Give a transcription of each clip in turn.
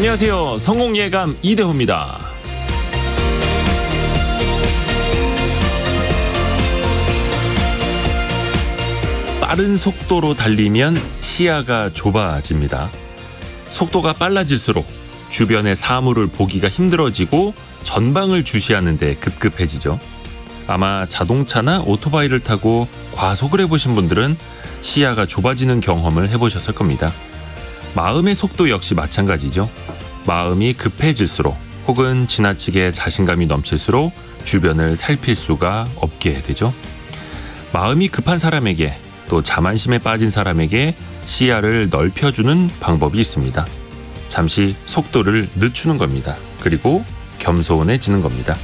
안녕하세요. 성공예감 이대호입니다. 빠른 속도로 달리면 시야가 좁아집니다. 속도가 빨라질수록 주변의 사물을 보기가 힘들어지고 전방을 주시하는 데 급급해지죠. 아마 자동차나 오토바이를 타고 과속을 해보신 분들은 시야가 좁아지는 경험을 해보셨을 겁니다. 마음의 속도 역시 마찬가지죠. 마음이 급해질수록 혹은 지나치게 자신감이 넘칠수록 주변을 살필 수가 없게 되죠. 마음이 급한 사람에게 또 자만심에 빠진 사람에게 시야를 넓혀주는 방법이 있습니다. 잠시 속도를 늦추는 겁니다. 그리고 겸손해지는 겁니다.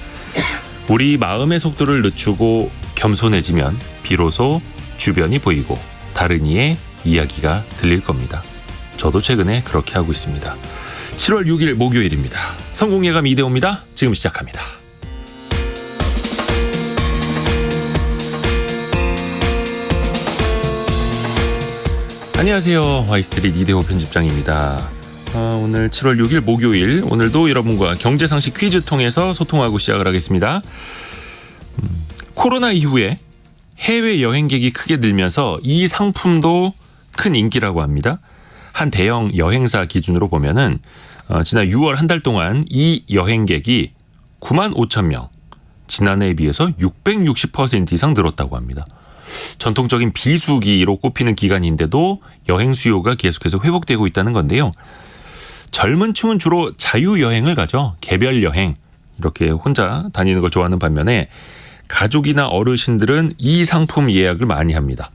우리 마음의 속도를 늦추고 겸손해지면 비로소 주변이 보이고 다른 이의 이야기가 들릴 겁니다. 저도 최근에 그렇게 하고 있습니다. 7월 6일 목요일입니다. 성공예감 이대호입니다. 지금 시작합니다. 안녕하세요. 와이스트릿 이대호 편집장입니다. 오늘 7월 6일 목요일, 오늘도 여러분과 경제상식 퀴즈 통해서 소통하고 시작을 하겠습니다. 코로나 이후에 해외 여행객이 크게 늘면서 이 상품도 큰 인기라고 합니다. 한 대형 여행사 기준으로 보면은 지난 6월 한 달 동안 이 여행객이 9만 5천 명, 지난해에 비해서 660% 이상 늘었다고 합니다. 전통적인 비수기로 꼽히는 기간인데도 여행 수요가 계속해서 회복되고 있다는 건데요. 젊은 층은 주로 자유여행을 가죠. 개별 여행, 이렇게 혼자 다니는 걸 좋아하는 반면에 가족이나 어르신들은 이 상품 예약을 많이 합니다.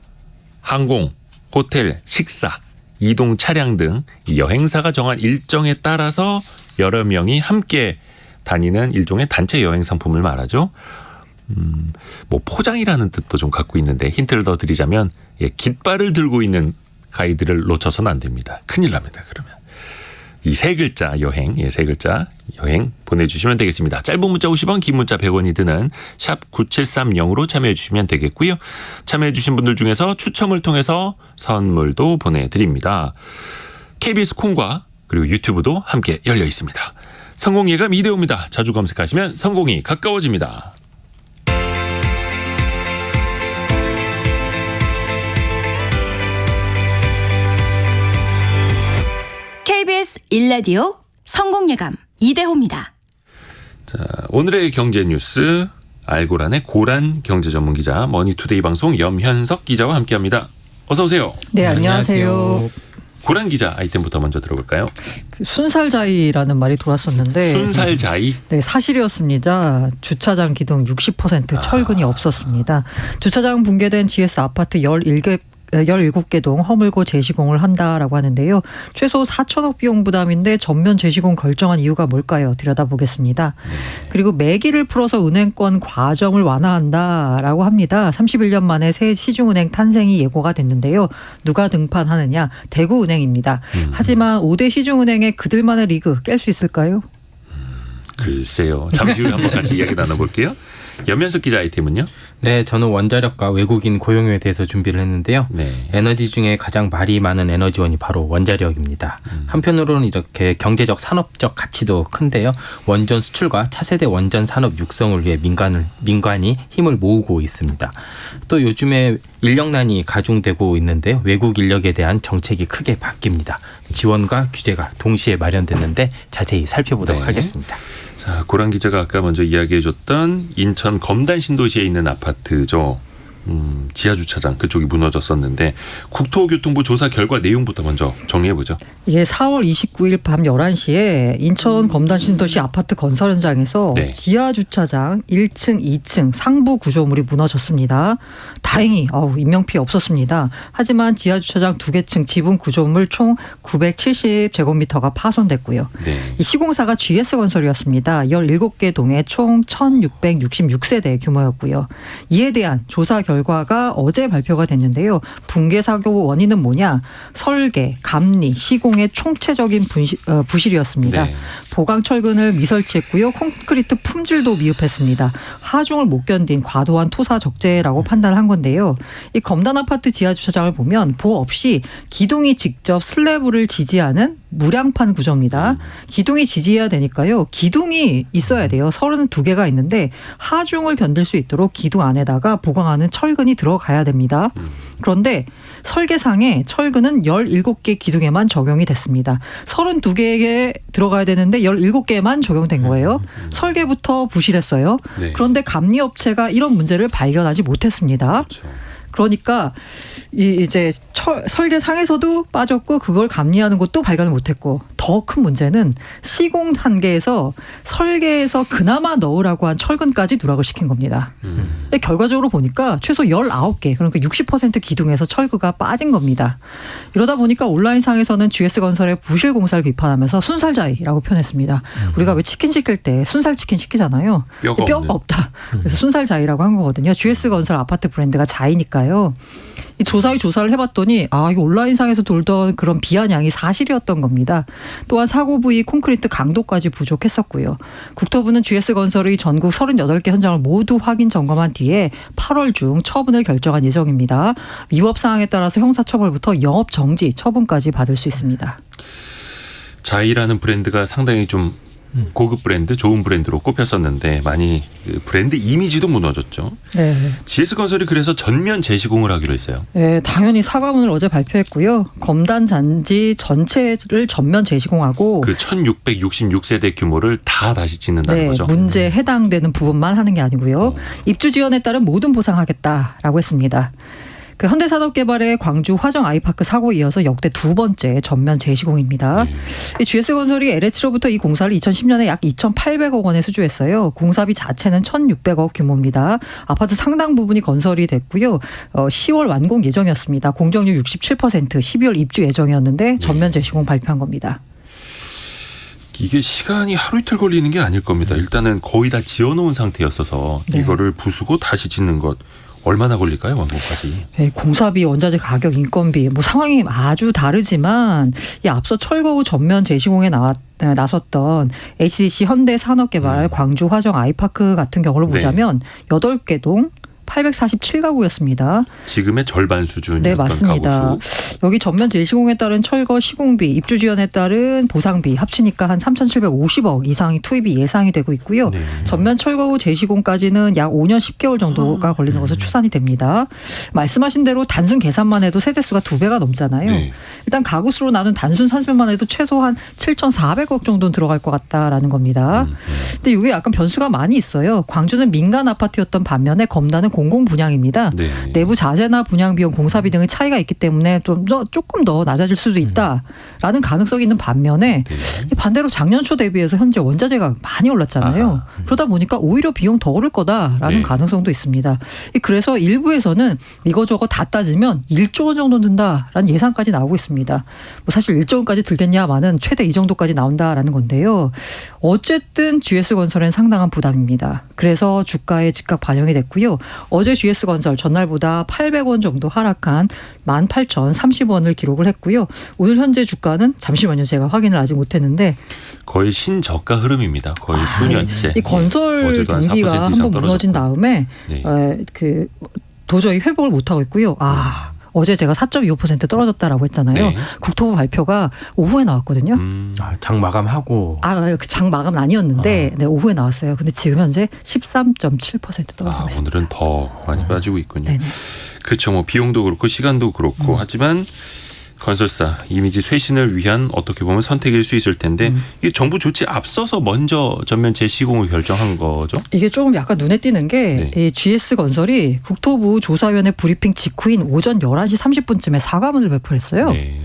항공, 호텔, 식사, 이동 차량 등 여행사가 정한 일정에 따라서 여러 명이 함께 다니는 일종의 단체 여행 상품을 말하죠. 포장이라는 뜻도 좀 갖고 있는데 힌트를 더 드리자면 깃발을 들고 있는 가이드를 놓쳐서는 안 됩니다. 큰일 납니다. 그러면 이 세 글자 여행, 세 글자 여행 보내주시면 되겠습니다. 짧은 문자 50원, 긴 문자 100원이 드는 샵 9730으로 참여해 주시면 되겠고요. 참여해 주신 분들 중에서 추첨을 통해서 선물도 보내드립니다. KBS 콩과 그리고 유튜브도 함께 열려 있습니다. 성공예감 이대호입니다. 자주 검색하시면 성공이 가까워집니다. KBS 1라디오 성공예감 이대호입니다. 자, 오늘의 경제 뉴스 알고란의 고란 경제전문기자, 머니투데이 방송 염현석 기자와 함께합니다. 어서 오세요. 네, 안녕하세요. 고란 기자 아이템부터 먼저 들어볼까요? 순살자이라는 말이 돌았었는데 순살자이? 네, 사실이었습니다. 주차장 기둥 60% 철근이 없었습니다. 주차장 붕괴된 GS 아파트 17개 동 허물고 재시공을 한다라고 하는데요. 최소 4천억 비용 부담인데 전면 재시공 결정한 이유가 뭘까요? 들여다보겠습니다. 그리고 매기를 풀어서 은행권 과정을 완화한다라고 합니다. 31년 만에 새 시중은행 탄생이 예고가 됐는데요. 누가 등판하느냐? 대구은행입니다. 하지만 5대 시중은행의 그들만의 리그 깰 수 있을까요? 글쎄요. 잠시 후에 한번 같이 이야기 나눠볼게요. 염현석 기자 아이템은요? 네, 저는 원자력과 외국인 고용에 대해서 준비를 했는데요. 네. 에너지 중에 가장 말이 많은 에너지원이 바로 원자력입니다. 한편으로는 이렇게 경제적 산업적 가치도 큰데요. 원전 수출과 차세대 원전 산업 육성을 위해 민간이 힘을 모으고 있습니다. 또 요즘에 인력난이 가중되고 있는데요. 외국 인력에 대한 정책이 크게 바뀝니다. 지원과 규제가 동시에 마련됐는데 자세히 살펴보도록 하겠습니다. 자, 고란 기자가 아까 먼저 이야기해줬던 인천 검단 신도시에 있는 아파트죠. 지하주차장 그쪽이 무너졌었는데 국토교통부 조사 결과 내용부터 먼저 정리해보죠. 이게 4월 29일 밤 11시에 인천 검단 신도시 아파트 건설 현장에서 네. 지하주차장 1층, 2층 상부 구조물이 무너졌습니다. 다행히 인명피해 없었습니다. 하지만 지하주차장 2개 층 지붕 구조물 총 970제곱미터가 파손됐고요. 네. 이 시공사가 GS건설이었습니다. 17개 동에 총 1666세대 규모였고요. 이에 대한 조사 결과가 어제 발표가 됐는데요. 붕괴 사고 원인은 뭐냐? 설계, 감리, 시공의 총체적인 부실이었습니다. 네. 보강 철근을 미설치했고요. 콘크리트 품질도 미흡했습니다. 하중을 못 견딘 과도한 토사 적재라고 판단한 건데요. 이 검단 아파트 지하 주차장을 보면 보호 없이 기둥이 직접 슬래브를 지지하는 무량판 구조입니다. 기둥이 지지해야 되니까요. 기둥이 있어야 돼요. 32개가 있는데 하중을 견딜 수 있도록 기둥 안에다가 보강하는 철근이 들어가야 됩니다. 그런데 설계상에 철근은 17개 기둥에만 적용이 됐습니다. 32개에 들어가야 되는데 17개만 적용된 거예요. 설계부터 부실했어요. 네. 그런데 감리업체가 이런 문제를 발견하지 못했습니다. 그렇죠. 그러니까 이제 설계상에서도 빠졌고 그걸 감리하는 것도 발견을 못했고 더 큰 문제는 시공 단계에서 설계에서 그나마 넣으라고 한 철근까지 누락을 시킨 겁니다. 결과적으로 보니까 최소 19개 그러니까 60% 기둥에서 철근가 빠진 겁니다. 이러다 보니까 온라인상에서는 GS건설의 부실 공사를 비판하면서 순살자이라고 표현했습니다. 우리가 왜 치킨 시킬 때 순살치킨 시키잖아요. 뼈가 없다. 그래서 순살자이라고 한 거거든요. GS건설 아파트 브랜드가 자이니까요. 이 조사위 조사를 해봤더니 이거 온라인상에서 돌던 그런 비아냥이 사실이었던 겁니다. 또한 사고 부위 콘크리트 강도까지 부족했었고요. 국토부는 GS건설의 전국 38개 현장을 모두 확인 점검한 뒤에 8월 중 처분을 결정한 예정입니다. 위법 사항에 따라서 형사처벌부터 영업정지 처분까지 받을 수 있습니다. 자이라는 브랜드가 상당히 좀 고급 브랜드, 좋은 브랜드로 꼽혔었는데 많이 브랜드 이미지도 무너졌죠. 네. GS건설이 그래서 전면 재시공을 하기로 했어요. 네, 당연히 사과문을 어제 발표했고요. 검단 잔지 전체를 전면 재시공하고 그 1666세대 규모를 다 다시 짓는다는 거죠. 문제에 해당되는 부분만 하는 게 아니고요. 입주 지연에 따른 모든 보상하겠다라고 했습니다. 그 현대산업개발의 광주 화정 아이파크 사고에 이어서 역대 두 번째 전면 재시공입니다. 이 GS건설이 LH로부터 이 공사를 2010년에 약 2,800억 원에 수주했어요. 공사비 자체는 1,600억 규모입니다. 아파트 상당 부분이 건설이 됐고요. 10월 완공 예정이었습니다. 공정률 67%, 12월 입주 예정이었는데 전면 재시공 발표한 겁니다. 이게 시간이 하루 이틀 걸리는 게 아닐 겁니다. 일단은 거의 다 지어놓은 상태였어서 이거를 부수고 다시 짓는 것. 얼마나 걸릴까요? 완공까지. 네, 공사비, 원자재 가격, 인건비 상황이 아주 다르지만 이 앞서 철거 후 전면 재시공에 나섰던 HDC 현대산업개발 광주 화정 아이파크 같은 경우를 보자면 8개 동 847가구였습니다. 지금의 절반 수준이었던 네, 맞습니다. 가구 수. 여기 전면 재시공에 따른 철거 시공비, 입주 지연에 따른 보상비 합치니까 한 3,750억 이상이 투입이 예상이 되고 있고요. 네. 전면 철거 후 재시공까지는 약 5년 10개월 정도가 걸리는 것으로 추산이 됩니다. 말씀하신 대로 단순 계산만 해도 세대수가 2배가 넘잖아요. 네. 일단 가구 수로 나눈 단순 산술만 해도 최소한 7,400억 정도는 들어갈 것 같다라는 겁니다. 근데 이게 약간 변수가 많이 있어요. 광주는 민간 아파트였던 반면에 검단은 공공 분양입니다. 네. 내부 자재나 분양 비용, 공사비 등의 차이가 있기 때문에 조금 더 낮아질 수도 있다라는 가능성이 있는 반면에 반대로 작년 초 대비해서 현재 원자재가 많이 올랐잖아요. 그러다 보니까 오히려 비용 더 오를 거다라는 가능성도 있습니다. 그래서 일부에서는 이거저거 다 따지면 1조 원 정도 든다라는 예상까지 나오고 있습니다. 뭐 사실 1조 원까지 들겠냐마는 최대 이 정도까지 나온다라는 건데요. 어쨌든 GS건설엔 상당한 부담입니다. 그래서 주가에 즉각 반영이 됐고요. 어제 GS건설 전날보다 800원 정도 하락한 18,030원을 기록을 했고요. 오늘 현재 주가는 잠시만요. 제가 확인을 아직 못했는데 거의 신저가 흐름입니다. 거의 수년째. 이 건설 경기가 한번 무너진 다음에 도저히 회복을 못하고 있고요. 어제 제가 4.25% 떨어졌다라고 했잖아요. 네. 국토부 발표가 오후에 나왔거든요. 장 마감하고. 장 마감은 아니었는데 오후에 나왔어요. 근데 지금 현재 13.7% 떨어지고 있습니다. 오늘은 더 많이 빠지고 있군요. 네네. 그렇죠. 뭐 비용도 그렇고 시간도 그렇고 하지만 건설사 이미지 쇄신을 위한 어떻게 보면 선택일 수 있을 텐데 이게 정부 조치 앞서서 먼저 전면 재시공을 결정한 거죠. 이게 조금 약간 눈에 띄는 게 이 GS건설이 국토부 조사위원회 브리핑 직후인 오전 11시 30분쯤에 사과문을 배포했어요. 네.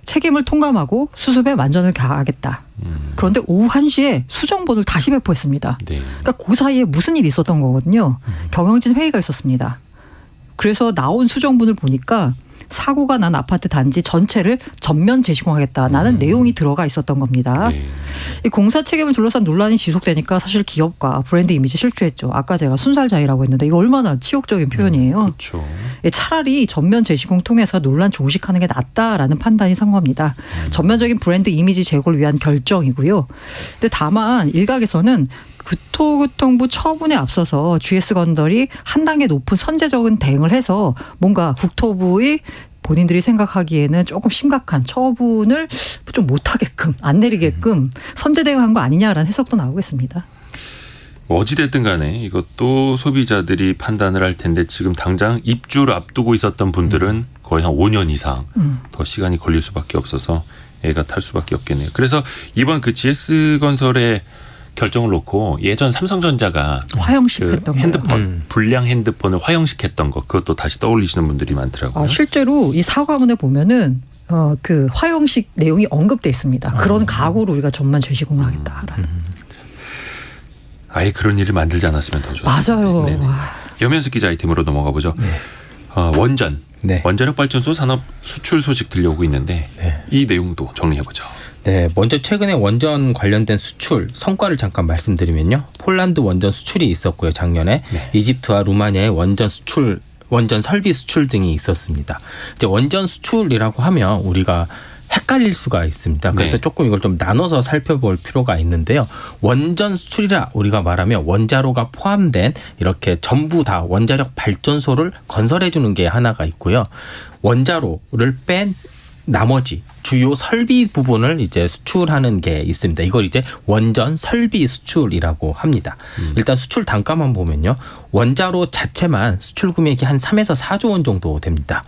책임을 통감하고 수습에 완전을 다하겠다. 그런데 오후 1시에 수정본을 다시 배포했습니다. 네. 그러니까 그 사이에 무슨 일이 있었던 거거든요. 경영진 회의가 있었습니다. 그래서 나온 수정본을 보니까 사고가 난 아파트 단지 전체를 전면 재시공하겠다라는 내용이 들어가 있었던 겁니다. 네. 이 공사 책임을 둘러싼 논란이 지속되니까 사실 기업과 브랜드 이미지 실추했죠. 아까 제가 순살자이라고 했는데 이거 얼마나 치욕적인 표현이에요. 그렇죠. 차라리 전면 재시공 통해서 논란 종식하는 게 낫다라는 판단이 선 겁니다. 전면적인 브랜드 이미지 제고를 위한 결정이고요. 근데 다만 일각에서는 국토교통부 처분에 앞서서 GS건설이 한 단계 높은 선제적인 대응을 해서 뭔가 국토부의 본인들이 생각하기에는 조금 심각한 처분을 좀 못하게끔 안 내리게끔 선제 대응한 거 아니냐라는 해석도 나오고 있습니다. 뭐 어찌됐든 간에 이것도 소비자들이 판단을 할 텐데 지금 당장 입주를 앞두고 있었던 분들은 거의 한 5년 이상 더 시간이 걸릴 수밖에 없어서 애가 탈 수밖에 없겠네요. 그래서 이번 그 GS건설의 결정을 놓고 예전 삼성전자가 화형식했던 그 핸드폰 불량 핸드폰을 화형식했던 거 그것도 다시 떠올리시는 분들이 많더라고요. 실제로 이 사과문에 보면은 그 화형식 내용이 언급돼 있습니다. 그런 각오로 우리가 전면 재시공을 하겠다라는. 아예 그런 일을 만들지 않았으면 더 좋았을 텐데. 맞아요. 네네. 여면석 기자 아이템으로 넘어가 보죠. 원전, 네. 원자력 발전소 산업 수출 소식 들려오고 있는데 이 내용도 정리해 보죠. 네, 먼저 최근에 원전 관련된 수출 성과를 잠깐 말씀드리면요. 폴란드 원전 수출이 있었고요. 작년에 이집트와 루마니아의 원전 수출, 원전 설비 수출 등이 있었습니다. 이제 원전 수출이라고 하면 우리가 헷갈릴 수가 있습니다. 그래서 조금 이걸 좀 나눠서 살펴볼 필요가 있는데요. 원전 수출이라 우리가 말하면 원자로가 포함된 이렇게 전부 다 원자력 발전소를 건설해 주는 게 하나가 있고요. 원자로를 뺀 나머지 주요 설비 부분을 이제 수출하는 게 있습니다. 이걸 이제 원전 설비 수출이라고 합니다. 일단 수출 단가만 보면요. 원자로 자체만 수출 금액이 한 3에서 4조 원 정도 됩니다.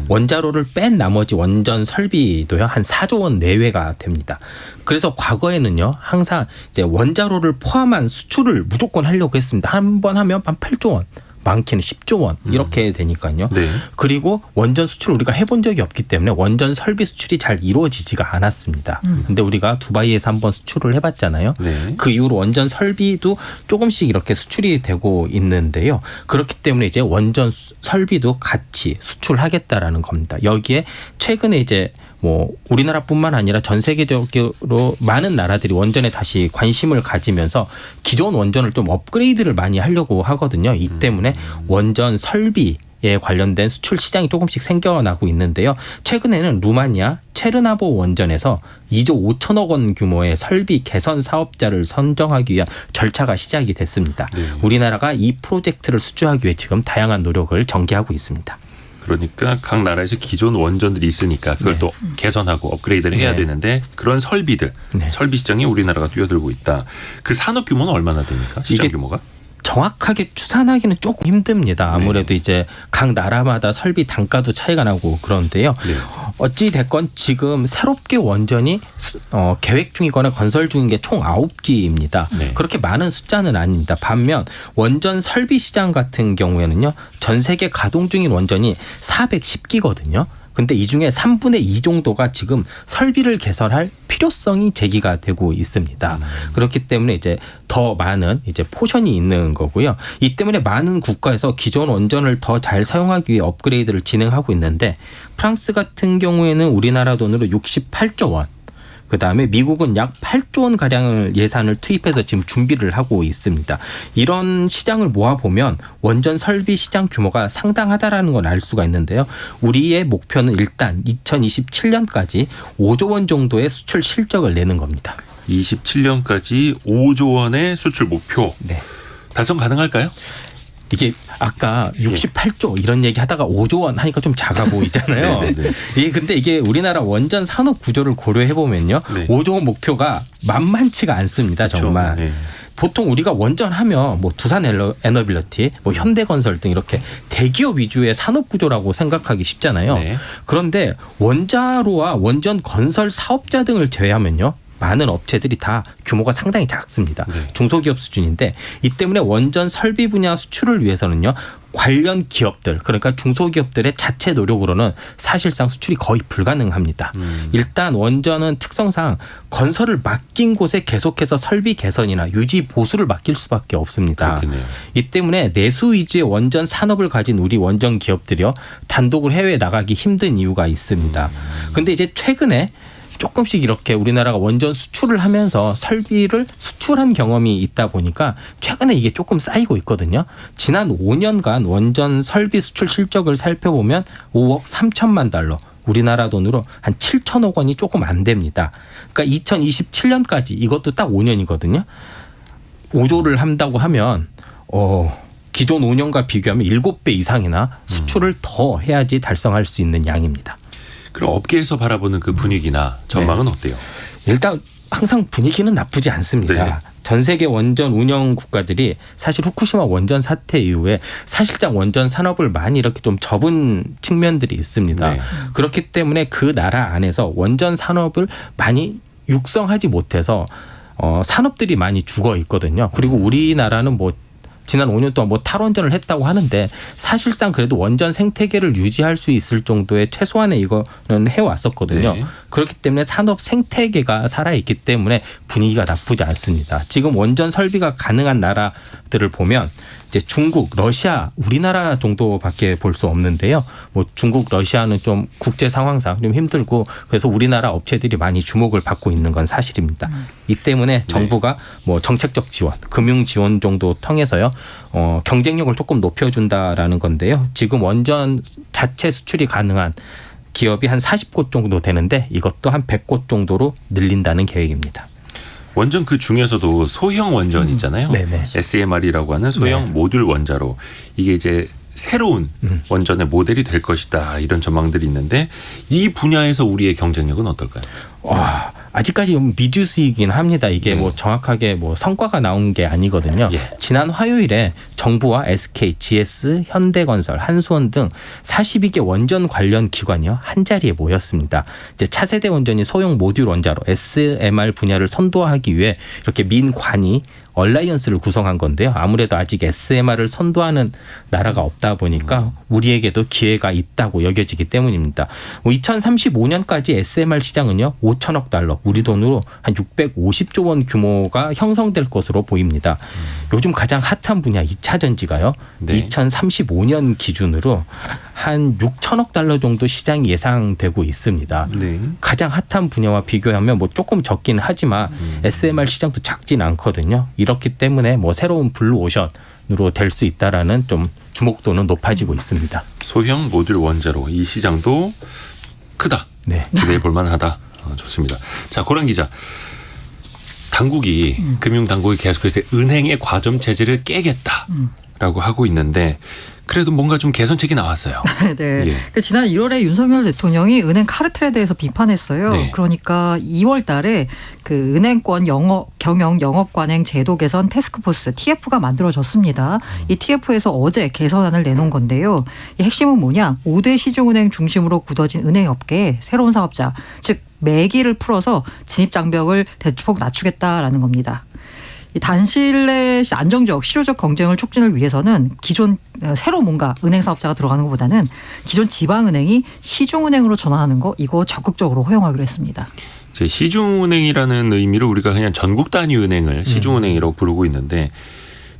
원자로를 뺀 나머지 원전 설비도요. 한 4조 원 내외가 됩니다. 그래서 과거에는요. 항상 이제 원자로를 포함한 수출을 무조건 하려고 했습니다. 한 번 하면 한 8조 원. 많게는 10조 원 이렇게 되니까요. 네. 그리고 원전 수출 우리가 해본 적이 없기 때문에 원전 설비 수출이 잘 이루어지지가 않았습니다. 근데 우리가 두바이에서 한번 수출을 해봤잖아요. 네. 그 이후로 원전 설비도 조금씩 이렇게 수출이 되고 있는데요. 그렇기 때문에 이제 원전 설비도 같이 수출하겠다라는 겁니다. 여기에 최근에 이제 뭐 우리나라뿐만 아니라 전 세계적으로 많은 나라들이 원전에 다시 관심을 가지면서 기존 원전을 좀 업그레이드를 많이 하려고 하거든요. 이 때문에 원전 설비에 관련된 수출 시장이 조금씩 생겨나고 있는데요. 최근에는 루마니아 체르나보 원전에서 2조 5천억 원 규모의 설비 개선 사업자를 선정하기 위한 절차가 시작이 됐습니다. 우리나라가 이 프로젝트를 수주하기 위해 지금 다양한 노력을 전개하고 있습니다. 그러니까 각 나라에서 기존 원전들이 있으니까 그걸 또 개선하고 업그레이드를 해야 되는데 그런 설비들, 설비 시장에 우리나라가 뛰어들고 있다. 그 산업 규모는 얼마나 됩니까? 시장 규모가? 정확하게 추산하기는 조금 힘듭니다. 아무래도 이제 각 나라마다 설비 단가도 차이가 나고 그런데요. 어찌 됐건 지금 새롭게 원전이 계획 중이거나 건설 중인 게 총 9기입니다. 그렇게 많은 숫자는 아닙니다. 반면 원전 설비 시장 같은 경우에는요. 전 세계 가동 중인 원전이 410기거든요. 근데 이 중에 3분의 2 정도가 지금 설비를 개선할 필요성이 제기가 되고 있습니다. 그렇기 때문에 이제 더 많은 이제 포션이 있는 거고요. 이 때문에 많은 국가에서 기존 원전을 더 잘 사용하기 위해 업그레이드를 진행하고 있는데 프랑스 같은 경우에는 우리나라 돈으로 68조 원. 그다음에 미국은 약 8조 원 가량을 예산을 투입해서 지금 준비를 하고 있습니다. 이런 시장을 모아보면 원전 설비 시장 규모가 상당하다라는 걸 알 수가 있는데요. 우리의 목표는 일단 2027년까지 5조 원 정도의 수출 실적을 내는 겁니다. 27년까지 5조 원의 수출 목표. 달성 가능할까요? 이게 아까 68조 이런 얘기 하다가 5조 원 하니까 좀 작아 보이잖아요. 근데 이게 우리나라 원전 산업 구조를 고려해 보면요. 5조 원 목표가 만만치가 않습니다. 정말. 보통 우리가 원전하면 뭐 두산 에너빌리티, 뭐 현대건설 등 이렇게 대기업 위주의 산업 구조라고 생각하기 쉽잖아요. 그런데 원자로와 원전 건설 사업자 등을 제외하면요. 많은 업체들이 다 규모가 상당히 작습니다. 중소기업 수준인데 이 때문에 원전 설비 분야 수출을 위해서는요. 관련 기업들 그러니까 중소기업들의 자체 노력으로는 사실상 수출이 거의 불가능합니다. 일단 원전은 특성상 건설을 맡긴 곳에 계속해서 설비 개선이나 유지 보수를 맡길 수밖에 없습니다. 이 때문에 내수 위주의 원전 산업을 가진 우리 원전 기업들이요. 단독으로 해외에 나가기 힘든 이유가 있습니다. 그런데 이제 최근에 조금씩 이렇게 우리나라가 원전 수출을 하면서 설비를 수출한 경험이 있다 보니까 최근에 이게 조금 쌓이고 있거든요. 지난 5년간 원전 설비 수출 실적을 살펴보면 5억 3천만 달러. 우리나라 돈으로 한 7천억 원이 조금 안 됩니다. 그러니까 2027년까지 이것도 딱 5년이거든요. 5조를 한다고 하면 기존 5년과 비교하면 7배 이상이나 수출을 더 해야지 달성할 수 있는 양입니다. 그럼 업계에서 바라보는 그 분위기나 전망은 어때요? 일단 항상 분위기는 나쁘지 않습니다. 네. 전 세계 원전 운영 국가들이 사실 후쿠시마 원전 사태 이후에 사실상 원전 산업을 많이 이렇게 좀 접은 측면들이 있습니다. 네. 그렇기 때문에 그 나라 안에서 원전 산업을 많이 육성하지 못해서 산업들이 많이 죽어 있거든요. 그리고 우리나라는 뭐 지난 5년 동안 뭐 탈원전을 했다고 하는데 사실상 그래도 원전 생태계를 유지할 수 있을 정도의 최소한의 이거는 해왔었거든요. 네. 그렇기 때문에 산업 생태계가 살아있기 때문에 분위기가 나쁘지 않습니다. 지금 원전 설비가 가능한 나라들을 보면 이제 중국, 러시아, 우리나라 정도밖에 볼 수 없는데요. 뭐 중국, 러시아는 좀 국제 상황상 좀 힘들고 그래서 우리나라 업체들이 많이 주목을 받고 있는 건 사실입니다. 이 때문에 정부가 뭐 정책적 지원, 금융 지원 정도 통해서요. 경쟁력을 조금 높여준다라는 건데요. 지금 원전 자체 수출이 가능한 기업이 한 40곳 정도 되는데 이것도 한 100곳 정도로 늘린다는 계획입니다. 원전 그 중에서도 소형 원전 있잖아요. 네네. SMR이라고 하는 소형 네. 모듈 원자로 이게 이제 새로운 원전의 모델이 될 것이다 이런 전망들이 있는데 이 분야에서 우리의 경쟁력은 어떨까요? 와, 아직까지 좀 미지수이긴 합니다. 이게 네. 뭐 정확하게 뭐 성과가 나온 게 아니거든요. 예. 지난 화요일에 정부와 SK, GS, 현대건설, 한수원 등 42개 원전 관련 기관이요 한 자리에 모였습니다. 이제 차세대 원전이 소형 모듈 원자로 SMR 분야를 선도하기 위해 이렇게 민관이 얼라이언스를 구성한 건데요. 아무래도 아직 SMR을 선도하는 나라가 없다 보니까 우리에게도 기회가 있다고 여겨지기 때문입니다. 2035년까지 SMR 시장은요 5천억 달러, 우리 돈으로 한 650조 원 규모가 형성될 것으로 보입니다. 요즘 가장 핫한 분야 2차 전지가요. 네. 2035년 기준으로 한 6천억 달러 정도 시장이 예상되고 있습니다. 네. 가장 핫한 분야와 비교하면 뭐 조금 적긴 하지만 SMR 시장도 작진 않거든요. 이렇기 때문에 뭐 새로운 블루오션으로 될 수 있다라는 좀 주목도는 높아지고 있습니다. 소형 모듈 원자로 이 시장도 크다. 네. 기대해 볼 만하다. 좋습니다. 자, 고란 기자. 당국이 금융당국이 계속해서 은행의 과점 체제를 깨겠다라고 하고 있는데 그래도 뭔가 좀 개선책이 나왔어요. 네. 예. 그 지난 1월에 윤석열 대통령이 은행 카르텔에 대해서 비판했어요. 네. 그러니까 2월 달에 그 은행권 경영 영업관행 제도 개선 태스크포스 TF가 만들어졌습니다. 이 TF에서 어제 개선안을 내놓은 건데요. 이 핵심은 뭐냐? 5대 시중은행 중심으로 굳어진 은행업계에 새로운 사업자, 즉 매기를 풀어서 진입 장벽을 대폭 낮추겠다라는 겁니다. 이 단실 내 안정적 실효적 경쟁을 촉진을 위해서는 기존 새로 뭔가 은행 사업자가 들어가는 것보다는 기존 지방은행이 시중은행으로 전환하는 거 이거 적극적으로 허용하기로 했습니다. 이제 시중은행이라는 의미로 우리가 그냥 전국 단위 은행을 시중은행이라고 부르고 있는데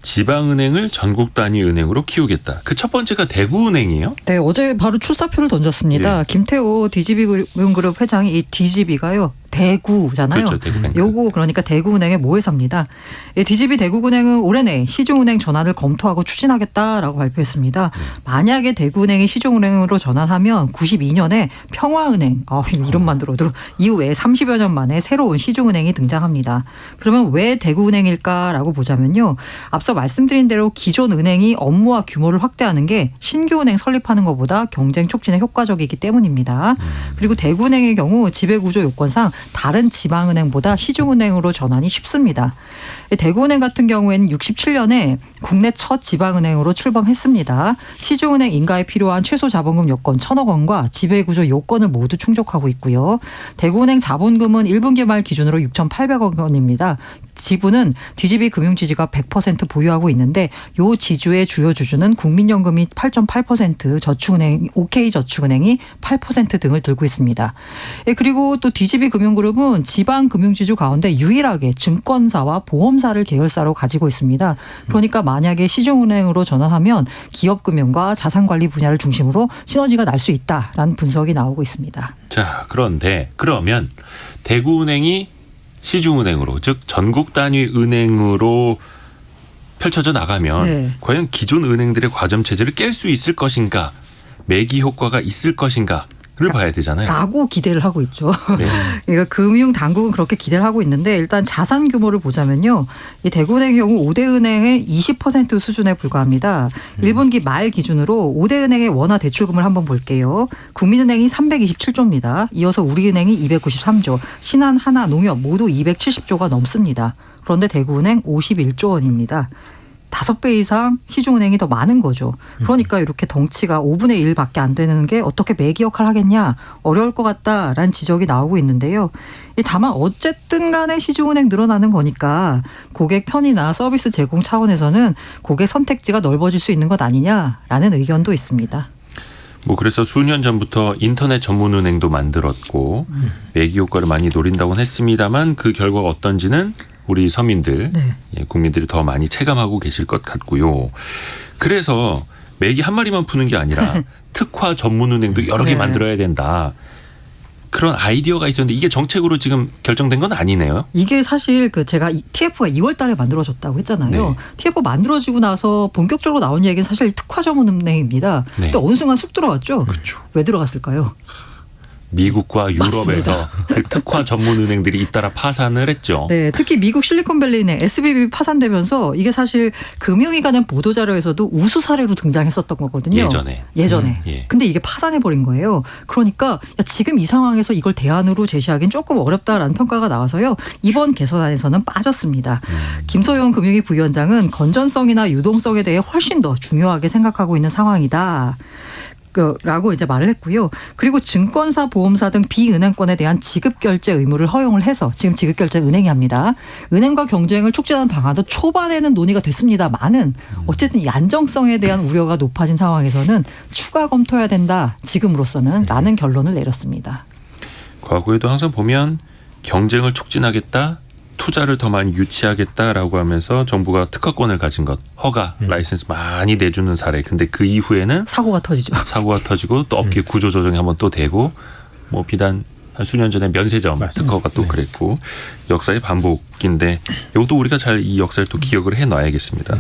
지방은행을 전국 단위 은행으로 키우겠다. 그 첫 번째가 대구은행이에요? 네, 어제 바로 출사표를 던졌습니다. 예. 김태호 DGB금융그룹 회장이 이 DGB가요. 대구잖아요. 그렇죠, 대구뱅크. 요거 그러니까 대구은행의 모회사입니다. DGB 대구은행은 올해 내 시중은행 전환을 검토하고 추진하겠다라고 발표했습니다. 만약에 대구은행이 시중은행으로 전환하면 92년에 평화은행, 이름만 들어도 이후에 30여 년 만에 새로운 시중은행이 등장합니다. 그러면 왜 대구은행일까라고 보자면요. 앞서 말씀드린 대로 기존 은행이 업무와 규모를 확대하는 게 신규 은행 설립하는 것보다 경쟁 촉진에 효과적이기 때문입니다. 그리고 대구은행의 경우 지배구조 요건상 다른 지방은행보다 시중은행으로 전환이 쉽습니다. 대구은행 같은 경우에는 67년에 국내 첫 지방은행으로 출범했습니다. 시중은행 인가에 필요한 최소 자본금 요건 1,000억 원과 지배구조 요건을 모두 충족하고 있고요. 대구은행 자본금은 1분기 말 기준으로 6,800억 원입니다. 지분은 DGB 금융지주가 100% 보유하고 있는데 요 지주의 주요 주주는 국민연금이 8.8%, 저축은행, OK저축은행이 8% 등을 들고 있습니다. 그리고 또 DGB 금융그룹은 지방 금융지주 가운데 유일하게 증권사와 보험사를 계열사로 가지고 있습니다. 그러니까 만약에 시중은행으로 전환하면 기업금융과 자산관리 분야를 중심으로 시너지가 날 수 있다라는 분석이 나오고 있습니다. 자, 그런데 그러면 대구은행이 시중은행으로 즉 전국 단위 은행으로 펼쳐져 나가면 네. 과연 기존 은행들의 과점 체제를 깰 수 있을 것인가? 매기 효과가 있을 것인가? 봐야 되잖아요. 라고 기대를 하고 있죠. 네. 그러니까 금융 당국은 그렇게 기대를 하고 있는데 일단 자산 규모를 보자면요. 이 대구은행의 경우 5대 은행의 20% 수준에 불과합니다. 1분기 말 기준으로 5대 은행의 원화 대출금을 한번 볼게요. 국민은행이 327조입니다. 이어서 우리은행이 293조, 신한, 하나, 농협 모두 270조가 넘습니다. 그런데 대구은행 51조 원입니다. 5배 이상 시중은행이 더 많은 거죠. 그러니까 이렇게 덩치가 5분의 1밖에 안 되는 게 어떻게 매기 역할을 하겠냐 어려울 것 같다라는 지적이 나오고 있는데요. 다만 어쨌든 간에 시중은행 늘어나는 거니까 고객 편의나 서비스 제공 차원에서는 고객 선택지가 넓어질 수 있는 것 아니냐라는 의견도 있습니다. 뭐 그래서 수년 전부터 인터넷 전문은행도 만들었고 매기 효과를 많이 노린다고는 했습니다만 그 결과가 어떤지는 우리 서민들, 네. 국민들이 더 많이 체감하고 계실 것 같고요. 그래서 매기 한 마리만 푸는 게 아니라 특화 전문은행도 여러 개 네. 만들어야 된다. 그런 아이디어가 있었는데 이게 정책으로 지금 결정된 건 아니네요. 이게 사실 제가 TF가 2월 달에 만들어졌다고 했잖아요. 네. TF 만들어지고 나서 본격적으로 나온 얘기는 사실 특화 전문은행입니다. 네. 또 어느 순간 쑥 들어갔죠. 그렇죠. 왜 들어갔을까요? 미국과 유럽에서 그 특화 전문은행들이 잇따라 파산을 했죠. 네, 특히 미국 실리콘밸리은행 SVB 파산되면서 이게 사실 금융위관의 보도자료에서도 우수 사례로 등장했었던 거거든요. 예전에. 근데 이게 파산해버린 거예요. 그러니까 지금 이 상황에서 이걸 대안으로 제시하기는 조금 어렵다라는 평가가 나와서요. 이번 개선안에서는 빠졌습니다. 김소영 금융위 부위원장은 건전성이나 유동성에 대해 훨씬 더 중요하게 생각하고 있는 상황이다. 라고 이제 말을 했고요. 그리고 증권사, 보험사 등 비은행권에 대한 지급결제 의무를 허용을 해서 지금 지급결제 은행이 합니다. 은행과 경쟁을 촉진하는 방안도 초반에는 논의가 됐습니다만은 어쨌든 이 안정성에 대한 우려가 높아진 상황에서는 추가 검토해야 된다. 지금으로서는 라는 결론을 내렸습니다. 과거에도 항상 보면 경쟁을 촉진하겠다. 투자를 더 많이 유치하겠다라고 하면서 정부가 특허권을 가진 것, 허가, 라이센스 많이 내주는 사례. 근데 그 이후에는 사고가 터지죠. 사고가 터지고 또 업계 구조 조정이 한번 또 되고 뭐 비단 한 수년 전에 면세점 특허가 또 그랬고 역사의 반복인데 이것도 우리가 잘 이 역사를 또 기억을 해놔야겠습니다.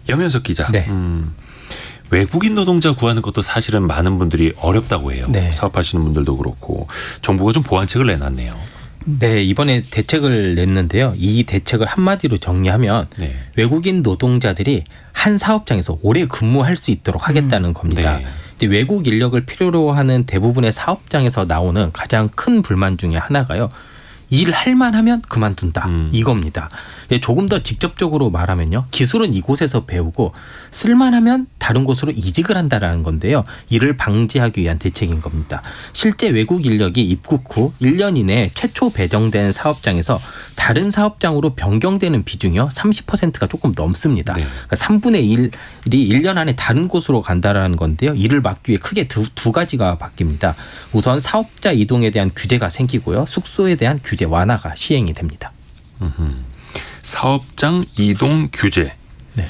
염현석 기자. 네. 외국인 노동자 구하는 것도 사실은 많은 분들이 어렵다고 해요. 네. 사업하시는 분들도 그렇고 정부가 좀 보완책을 내놨네요. 네, 이번에 대책을 냈는데요. 이 대책을 한마디로 정리하면 네. 외국인 노동자들이 한 사업장에서 오래 근무할 수 있도록 하겠다는 겁니다. 네. 근데 외국 인력을 필요로 하는 대부분의 사업장에서 나오는 가장 큰 불만 중에 하나가요. 일할 만하면 그만둔다. 이겁니다. 조금 더 직접적으로 말하면요. 기술은 이곳에서 배우고 쓸만하면 다른 곳으로 이직을 한다라는 건데요. 이를 방지하기 위한 대책인 겁니다. 실제 외국 인력이 입국 후 1년 이내에 최초 배정된 사업장에서 다른 사업장으로 변경되는 비중이요. 30%가 조금 넘습니다. 네. 그러니까 3분의 1이 1년 안에 다른 곳으로 간다라는 건데요. 이를 막기 위해 크게 두 가지가 바뀝니다. 우선 사업자 이동에 대한 규제가 생기고요. 숙소에 대한 규제 완화가 시행이 됩니다. 사업장 이동 규제. 네.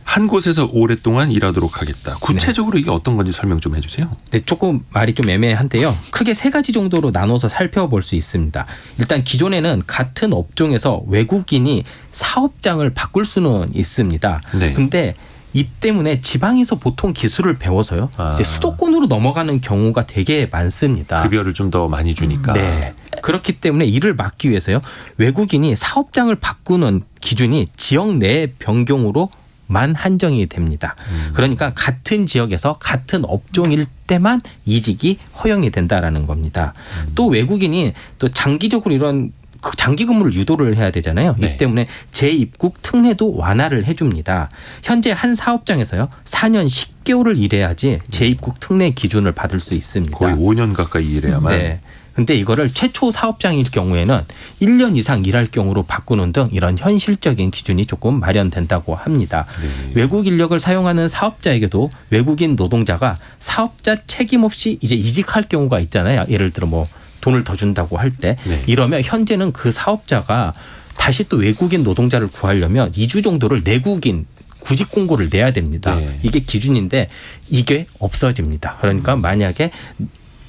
한 곳에서 오랫동안 일하도록 하겠다. 구체적으로 이게 어떤 건지 설명 좀 해주세요. 네, 조금 말이 좀 애매한데요. 크게 세 가지 정도로 나눠서 살펴볼 수 있습니다. 일단 기존에는 같은 업종에서 외국인이 사업장을 바꿀 수는 있습니다. 네. 근데 이 때문에 지방에서 보통 기술을 배워서요. 이제 수도권으로 넘어가는 경우가 되게 많습니다. 급여를 좀 더 많이 주니까. 네. 그렇기 때문에 이를 막기 위해서요. 외국인이 사업장을 바꾸는 기준이 지역 내 변경으로만 한정이 됩니다. 그러니까 같은 지역에서 같은 업종일 때만 이직이 허용이 된다라는 겁니다. 또 외국인이 또 장기적으로 이런 장기 근무를 유도를 해야 되잖아요. 네. 이 때문에 재입국 특례도 완화를 해줍니다. 현재 한 사업장에서요. 4년 10개월을 일해야지 재입국 특례 기준을 받을 수 있습니다. 거의 5년 가까이 일해야만. 네. 근데 이거를 최초 사업장일 경우에는 1년 이상 일할 경우로 바꾸는 등 이런 현실적인 기준이 조금 마련된다고 합니다. 네. 외국 인력을 사용하는 사업자에게도 외국인 노동자가 사업자 책임 없이 이제 이직할 경우가 있잖아요. 예를 들어 뭐 돈을 더 준다고 할 때 네. 이러면 현재는 그 사업자가 다시 또 외국인 노동자를 구하려면 2주 정도를 내국인 구직 공고를 내야 됩니다. 네. 이게 기준인데 이게 없어집니다. 그러니까 만약에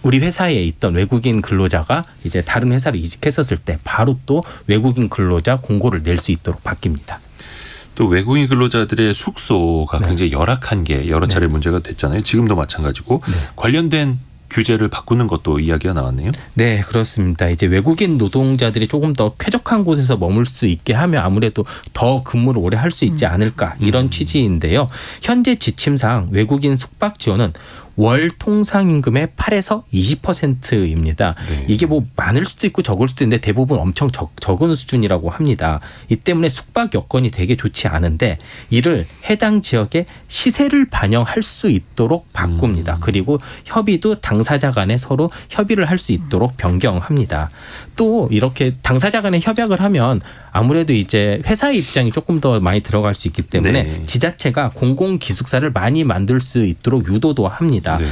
우리 회사에 있던 외국인 근로자가 이제 다른 회사로 이직했었을 때 바로 또 외국인 근로자 공고를 낼 수 있도록 바뀝니다. 또 외국인 근로자들의 숙소가 굉장히 열악한 게 여러 차례 문제가 됐잖아요. 지금도 마찬가지고 관련된 규제를 바꾸는 것도 이야기가 나왔네요. 네, 그렇습니다. 이제 외국인 노동자들이 조금 더 쾌적한 곳에서 머물 수 있게 하면 아무래도 더 근무를 오래 할 수 있지 않을까 이런 취지인데요. 현재 지침상 외국인 숙박 지원은 월 통상임금의 8에서 20%입니다. 네. 이게 뭐 많을 수도 있고 적을 수도 있는데 대부분 엄청 적은 수준이라고 합니다. 이 때문에 숙박 여건이 되게 좋지 않은데 이를 해당 지역의 시세를 반영할 수 있도록 바꿉니다. 그리고 협의도 당사자 간에 서로 협의를 할 수 있도록 변경합니다. 또 이렇게 당사자 간에 협약을 하면 아무래도 이제 회사의 입장이 조금 더 많이 들어갈 수 있기 때문에 네. 지자체가 공공기숙사를 많이 만들 수 있도록 유도도 합니다. 네.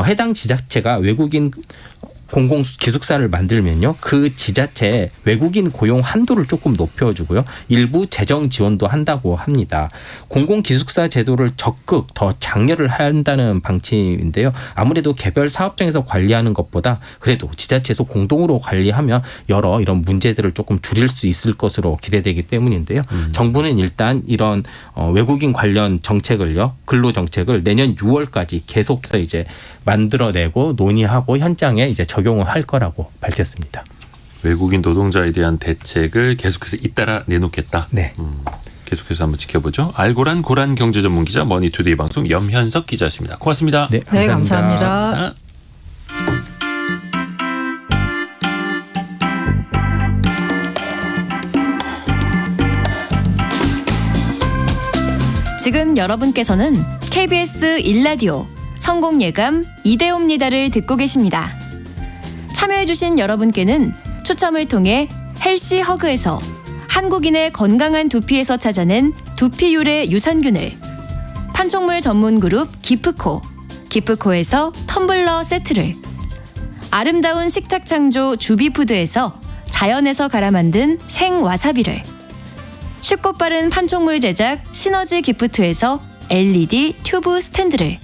해당 지자체가 외국인 공공기숙사를 만들면요. 그 지자체의 외국인 고용 한도를 조금 높여주고요. 일부 재정 지원도 한다고 합니다. 공공기숙사 제도를 적극 더 장려를 한다는 방침인데요. 아무래도 개별 사업장에서 관리하는 것보다 그래도 지자체에서 공동으로 관리하면 여러 이런 문제들을 조금 줄일 수 있을 것으로 기대되기 때문인데요. 정부는 일단 이런 외국인 관련 정책을요. 근로정책을 내년 6월까지 계속해서 이제 만들어내고 논의하고 현장에 이제 적용을 할 거라고 밝혔습니다. 외국인 노동자에 대한 대책을 계속해서 잇따라 내놓겠다. 네. 계속해서 한번 지켜보죠. 알고란 고란 경제 전문 기자 머니투데이 방송 염현석 기자였습니다. 고맙습니다. 네, 네, 감사합니다. 감사합니다. 지금 여러분께서는 KBS 1라디오 성공예감 이대호입니다를 듣고 계십니다. 참여해주신 여러분께는 추첨을 통해 헬시 허그에서 한국인의 건강한 두피에서 찾아낸 두피 유래 유산균을, 판촉물 전문 그룹 기프코에서 텀블러 세트를, 아름다운 식탁 창조 주비푸드에서 자연에서 갈아 만든 생와사비를, 쉽고 빠른 판촉물 제작 시너지 기프트에서 LED 튜브 스탠드를,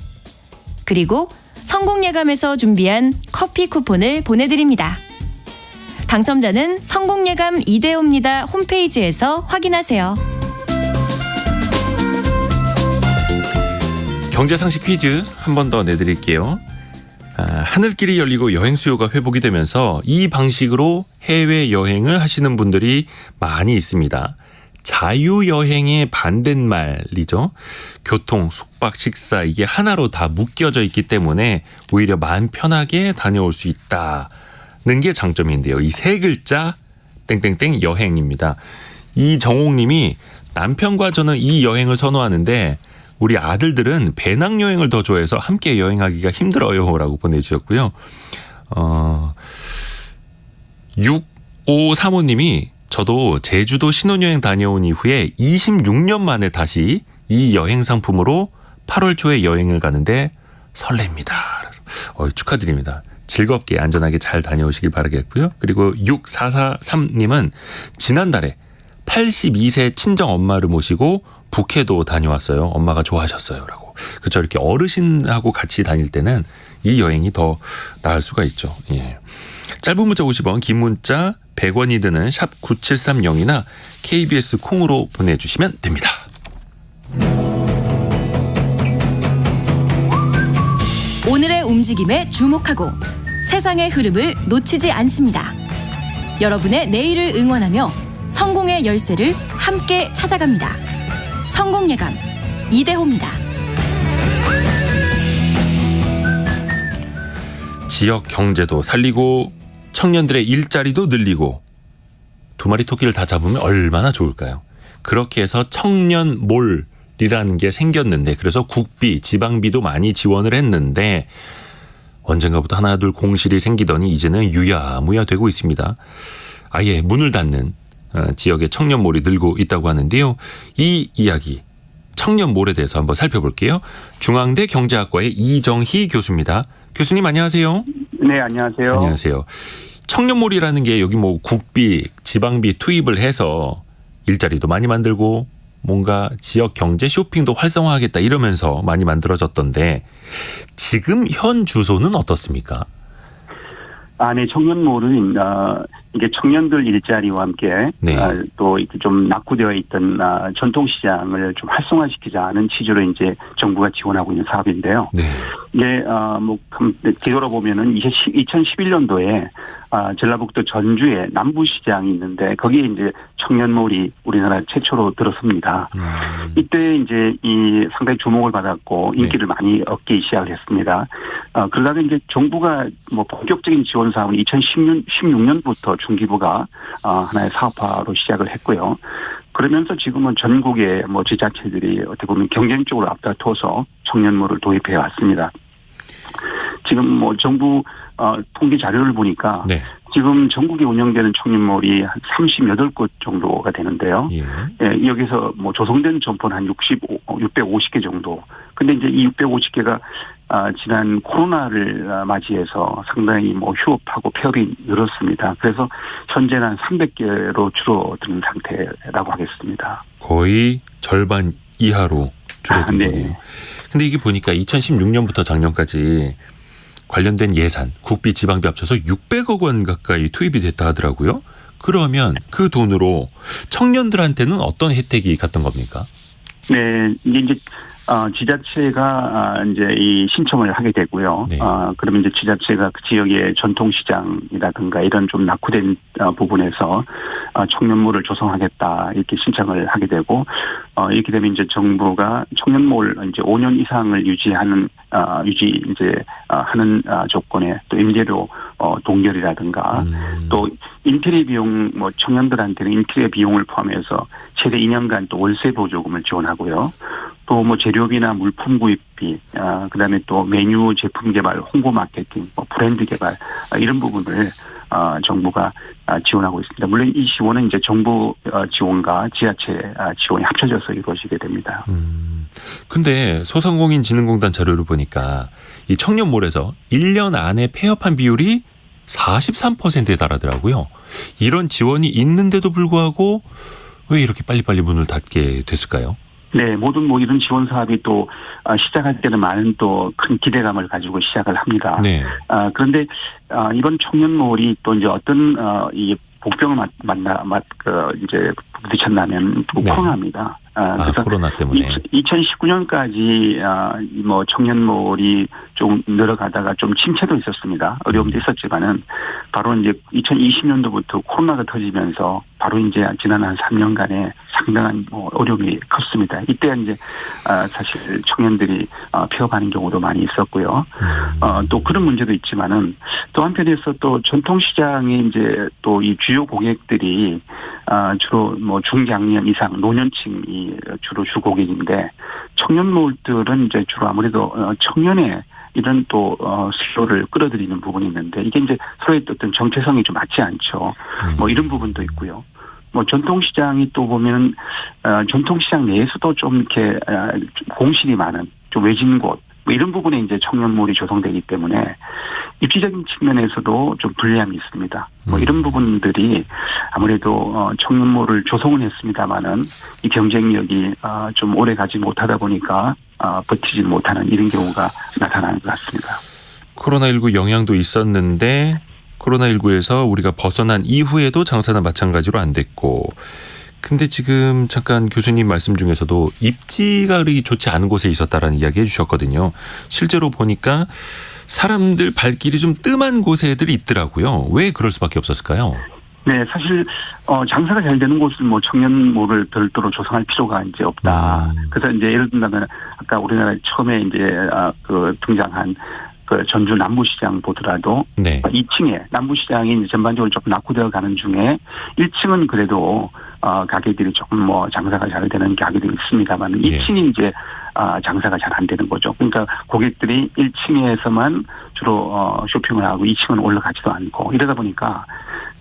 그리고 성공예감에서 준비한 커피 쿠폰을 보내드립니다. 당첨자는 성공예감 이대호입니다 홈페이지에서 확인하세요. 경제상식 퀴즈 한 번 더 내드릴게요. 하늘길이 열리고 여행 수요가 회복이 되면서 이 방식으로 해외여행을 하시는 분들이 많이 있습니다. 자유여행의 반대말이죠. 교통, 숙박, 식사 이게 하나로 다 묶여져 있기 때문에 오히려 마음 편하게 다녀올 수 있다는 게 장점인데요. 이 세 글자 땡땡땡 여행입니다. 이정옥님이 남편과 저는 이 여행을 선호하는데 우리 아들들은 배낭여행을 더 좋아해서 함께 여행하기가 힘들어요 라고 보내주셨고요. 6535님이 저도 제주도 신혼여행 다녀온 이후에 26년 만에 다시 이 여행 상품으로 8월 초에 여행을 가는데 설렙니다. 축하드립니다. 즐겁게 안전하게 잘 다녀오시길 바라겠고요. 그리고 6443님은 지난달에 82세 친정 엄마를 모시고 북해도 다녀왔어요. 엄마가 좋아하셨어요. 라고. 그렇죠. 이렇게 어르신하고 같이 다닐 때는 이 여행이 더 나을 수가 있죠. 예. 짧은 문자 50원, 긴 문자 100원이 드는 샵 9730이나 KBS 콩으로 보내주시면 됩니다. 오늘의 움직임에 주목하고 세상의 흐름을 놓치지 않습니다. 여러분의 내일을 응원하며 성공의 열쇠를 함께 찾아갑니다. 성공예감 이대호입니다. 지역 경제도 살리고 청년들의 일자리도 늘리고 두 마리 토끼를 다 잡으면 얼마나 좋을까요? 그렇게 해서 청년몰이라는 게 생겼는데 그래서 국비, 지방비도 많이 지원을 했는데 언젠가부터 하나 둘 공실이 생기더니 이제는 유야무야 되고 있습니다. 아예 문을 닫는 지역의 청년몰이 늘고 있다고 하는데요. 이 이야기 청년몰에 대해서 한번 살펴볼게요. 중앙대 경제학과의 이정희 교수입니다. 교수님 안녕하세요. 네, 안녕하세요. 안녕하세요. 청년몰이라는 게 여기 뭐 국비, 지방비 투입을 해서 일자리도 많이 만들고 뭔가 지역 경제 쇼핑도 활성화하겠다 이러면서 많이 만들어졌던데 지금 현 주소는 어떻습니까? 네, 청년몰은 이게 청년들 일자리와 함께 네. 또 이렇게 좀 낙후되어 있던 전통시장을 좀 활성화시키자는 취지로 이제 정부가 지원하고 있는 사업인데요. 네. 이게 뭐 뒤돌아보면은 2011년도에 전라북도 전주에 남부시장이 있는데 거기에 이제 청년몰이 우리나라 최초로 들어섭니다. 이때 이제 이 상당히 주목을 받았고 인기를 많이 얻기 시작을 했습니다. 그러다가 이제 정부가 뭐 본격적인 지원 사업은 2016년부터 중기부가 하나의 사업화로 시작을 했고요. 그러면서 지금은 전국의 뭐 지자체들이 어떻게 보면 경쟁적으로 앞다퉈서 청년몰을 도입해 왔습니다. 지금 뭐 정부 통계 자료를 보니까 네. 지금 전국에 운영되는 청년몰이 한 38곳 정도가 되는데요. 예. 예, 여기서 뭐 조성된 점포는 한 650개 정도. 근데 이제 이 650개가 지난 코로나를 맞이해서 상당히 뭐 휴업하고 폐업이 늘었습니다. 그래서 현재는 한 300개로 줄어든 상태라고 하겠습니다. 거의 절반 이하로 줄어든 네. 거네요. 근데 이게 보니까 2016년부터 작년까지 관련된 예산, 국비, 지방비 합쳐서 600억 원 가까이 투입이 됐다 하더라고요. 그러면 그 돈으로 청년들한테는 어떤 혜택이 갔던 겁니까? 네, 이제 지자체가 이제 이 신청을 하게 되고요. 네. 그러면 이제 지자체가 그 지역의 전통시장이라든가 이런 좀 낙후된 부분에서 청년몰을 조성하겠다 이렇게 신청을 하게 되고 이렇게 되면 이제 정부가 청년몰 이제 5년 이상을 하는 조건에 또 임대료 동결이라든가 또 인테리어 비용 뭐 청년들한테는 인테리어 비용을 포함해서 최대 2년간 또 월세 보조금을 지원하고요. 또 뭐 재료비나 물품 구입비, 그다음에 또 메뉴 제품 개발, 홍보 마케팅, 뭐 브랜드 개발 이런 부분을 정부가 지원하고 있습니다. 물론 이 지원은 이제 정부 지원과 지자체 지원이 합쳐져서 이루어지게 됩니다. 근데 소상공인진흥공단 자료를 보니까 이 청년몰에서 1년 안에 폐업한 비율이 43%에 달하더라고요. 이런 지원이 있는데도 불구하고 왜 이렇게 빨리빨리 문을 닫게 됐을까요? 네, 모든 뭐 이런 지원 사업이 또 시작할 때는 많은 또 큰 기대감을 가지고 시작을 합니다. 네. 그런데 이번 청년몰이 또 이제 어떤 이 복병을 이제 부딪혔냐면 네. 코로나입니다. 그래서 코로나 때문에. 2019년까지 뭐 청년몰이 좀 늘어가다가 좀 침체도 있었습니다. 어려움도 있었지만은 바로 이제 2020년도부터 코로나가 터지면서 바로 이제 지난 한 3년간에 상당한 뭐 어려움이 컸습니다. 이때 이제 사실 청년들이 폐업하는 경우도 많이 있었고요. 또 그런 문제도 있지만은 또 한편에서 또 전통시장이 이제 또 이 주요 고객들이 주로 뭐 중장년 이상 노년층이 주로 주 고객인데 청년몰들은 이제 주로 아무래도 청년의 이런 또 수요를 끌어들이는 부분이 있는데 이게 이제 서로의 어떤 정체성이 좀 맞지 않죠. 뭐 이런 부분도 있고요. 뭐 전통시장이 또 보면 전통시장 내에서도 좀 이렇게 공실이 많은 좀 외진 곳 뭐 이런 부분에 이제 청년몰이 조성되기 때문에 입지적인 측면에서도 좀 불리함이 있습니다. 뭐 이런 부분들이 아무래도 청년몰을 조성은 했습니다만은 이 경쟁력이 좀 오래 가지 못하다 보니까 버티지 못하는 이런 경우가 나타나는 것 같습니다. 코로나19 영향도 있었는데 코로나19에서 우리가 벗어난 이후에도 장사는 마찬가지로 안 됐고 근데 지금 잠깐 교수님 말씀 중에서도 입지가 그리 좋지 않은 곳에 있었다라는 이야기 해주셨거든요. 실제로 보니까 사람들 발길이 좀 뜸한 곳에 애들이 있더라고요. 왜 그럴 수밖에 없었을까요? 네, 사실 장사가 잘 되는 곳은 뭐 청년몰을 별도로 조성할 필요가 이제 없다. 그래서 이제 예를 들면 아까 우리나라 처음에 이제 등장한 그 전주 남부시장 보더라도 네. 2층에 남부시장이 이제 전반적으로 조금 낙후되어 가는 중에 1층은 그래도 가게들이 조금 뭐 장사가 잘 되는 가게들이 있습니다만 2층이 이제 장사가 잘 안 되는 거죠. 그러니까 고객들이 1층에서만 주로 쇼핑을 하고 2층은 올라가지도 않고 이러다 보니까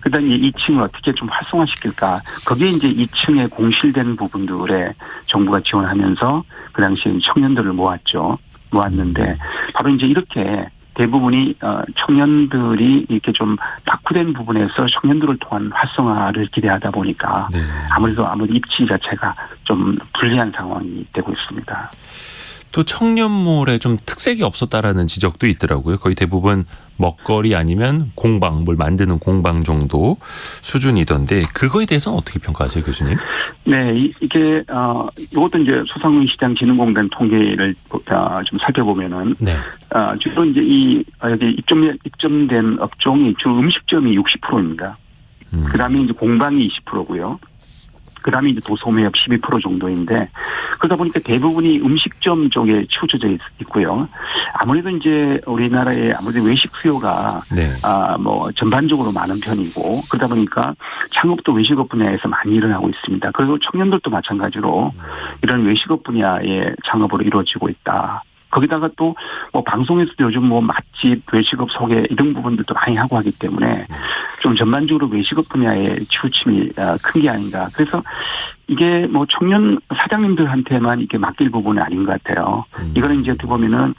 그다음 이 2층을 어떻게 좀 활성화시킬까? 거기에 이제 2층에 공실된 부분들에 정부가 지원하면서 그 당시에 청년들을 모았는데 바로 이제 이렇게 대부분이 청년들이 이렇게 좀 낙후된 부분에서 청년들을 통한 활성화를 기대하다 보니까 아무래도 입지 자체가 좀 불리한 상황이 되고 있습니다. 또 청년몰에 좀 특색이 없었다라는 지적도 있더라고요. 거의 대부분 먹거리 아니면 공방, 뭘 만드는 공방 정도 수준이던데 그거에 대해서는 어떻게 평가하세요, 교수님? 네, 이게 이것도 이제 소상공인시장진흥공단 통계를 좀 살펴보면은 네. 주로 이제 여기 입점된 업종이 주 음식점이 60%입니다. 그다음에 이제 공방이 20%고요. 그다음에 이제 도소매업 12% 정도인데 그러다 보니까 대부분이 음식점 쪽에 치우쳐져 있고요. 아무래도 이제 우리나라의 아무래도 외식 수요가 네. 뭐 전반적으로 많은 편이고 그러다 보니까 창업도 외식업 분야에서 많이 일어나고 있습니다. 그리고 청년들도 마찬가지로 이런 외식업 분야의 창업으로 이루어지고 있다. 거기다가 또 뭐 방송에서도 요즘 뭐 맛집, 외식업 소개 이런 부분들도 많이 하고 하기 때문에 좀 전반적으로 외식업 분야의 치우침이 큰 게 아닌가. 그래서 이게 뭐 청년 사장님들한테만 이게 맡길 부분은 아닌 것 같아요. 이거는 이제 어떻게 보면은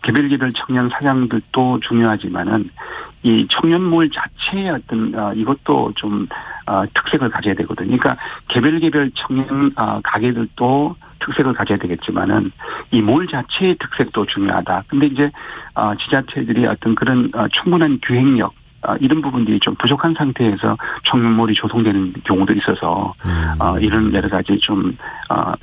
개별 청년 사장들도 중요하지만은 이 청년몰 자체의 어떤 이것도 좀 특색을 가져야 되거든요. 그러니까 개별 청년 가게들도 특색을 가져야 되겠지만은 이 몰 자체의 특색도 중요하다. 근데 이제 지자체들이 어떤 그런 충분한 기획력 이런 부분들이 좀 부족한 상태에서 청년몰이 조성되는 경우도 있어서 이런 여러 가지 좀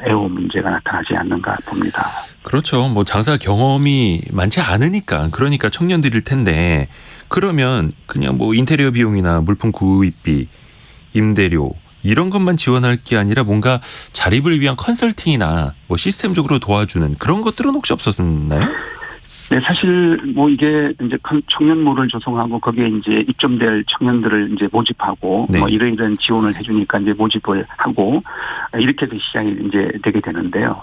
애호 문제가 나타나지 않는가 봅니다. 그렇죠. 뭐 장사 경험이 많지 않으니까 그러니까 청년들일 텐데 그러면 그냥 뭐 인테리어 비용이나 물품 구입비, 임대료 이런 것만 지원할 게 아니라 뭔가 자립을 위한 컨설팅이나 뭐 시스템적으로 도와주는 그런 것들은 혹시 없었나요? 네, 사실 뭐 이게 이제 청년몰을 조성하고 거기에 이제 입점될 청년들을 이제 모집하고 네. 뭐 이런 지원을 해주니까 이제 모집을 하고 이렇게 해서 시작이 이제 되게 되는데요.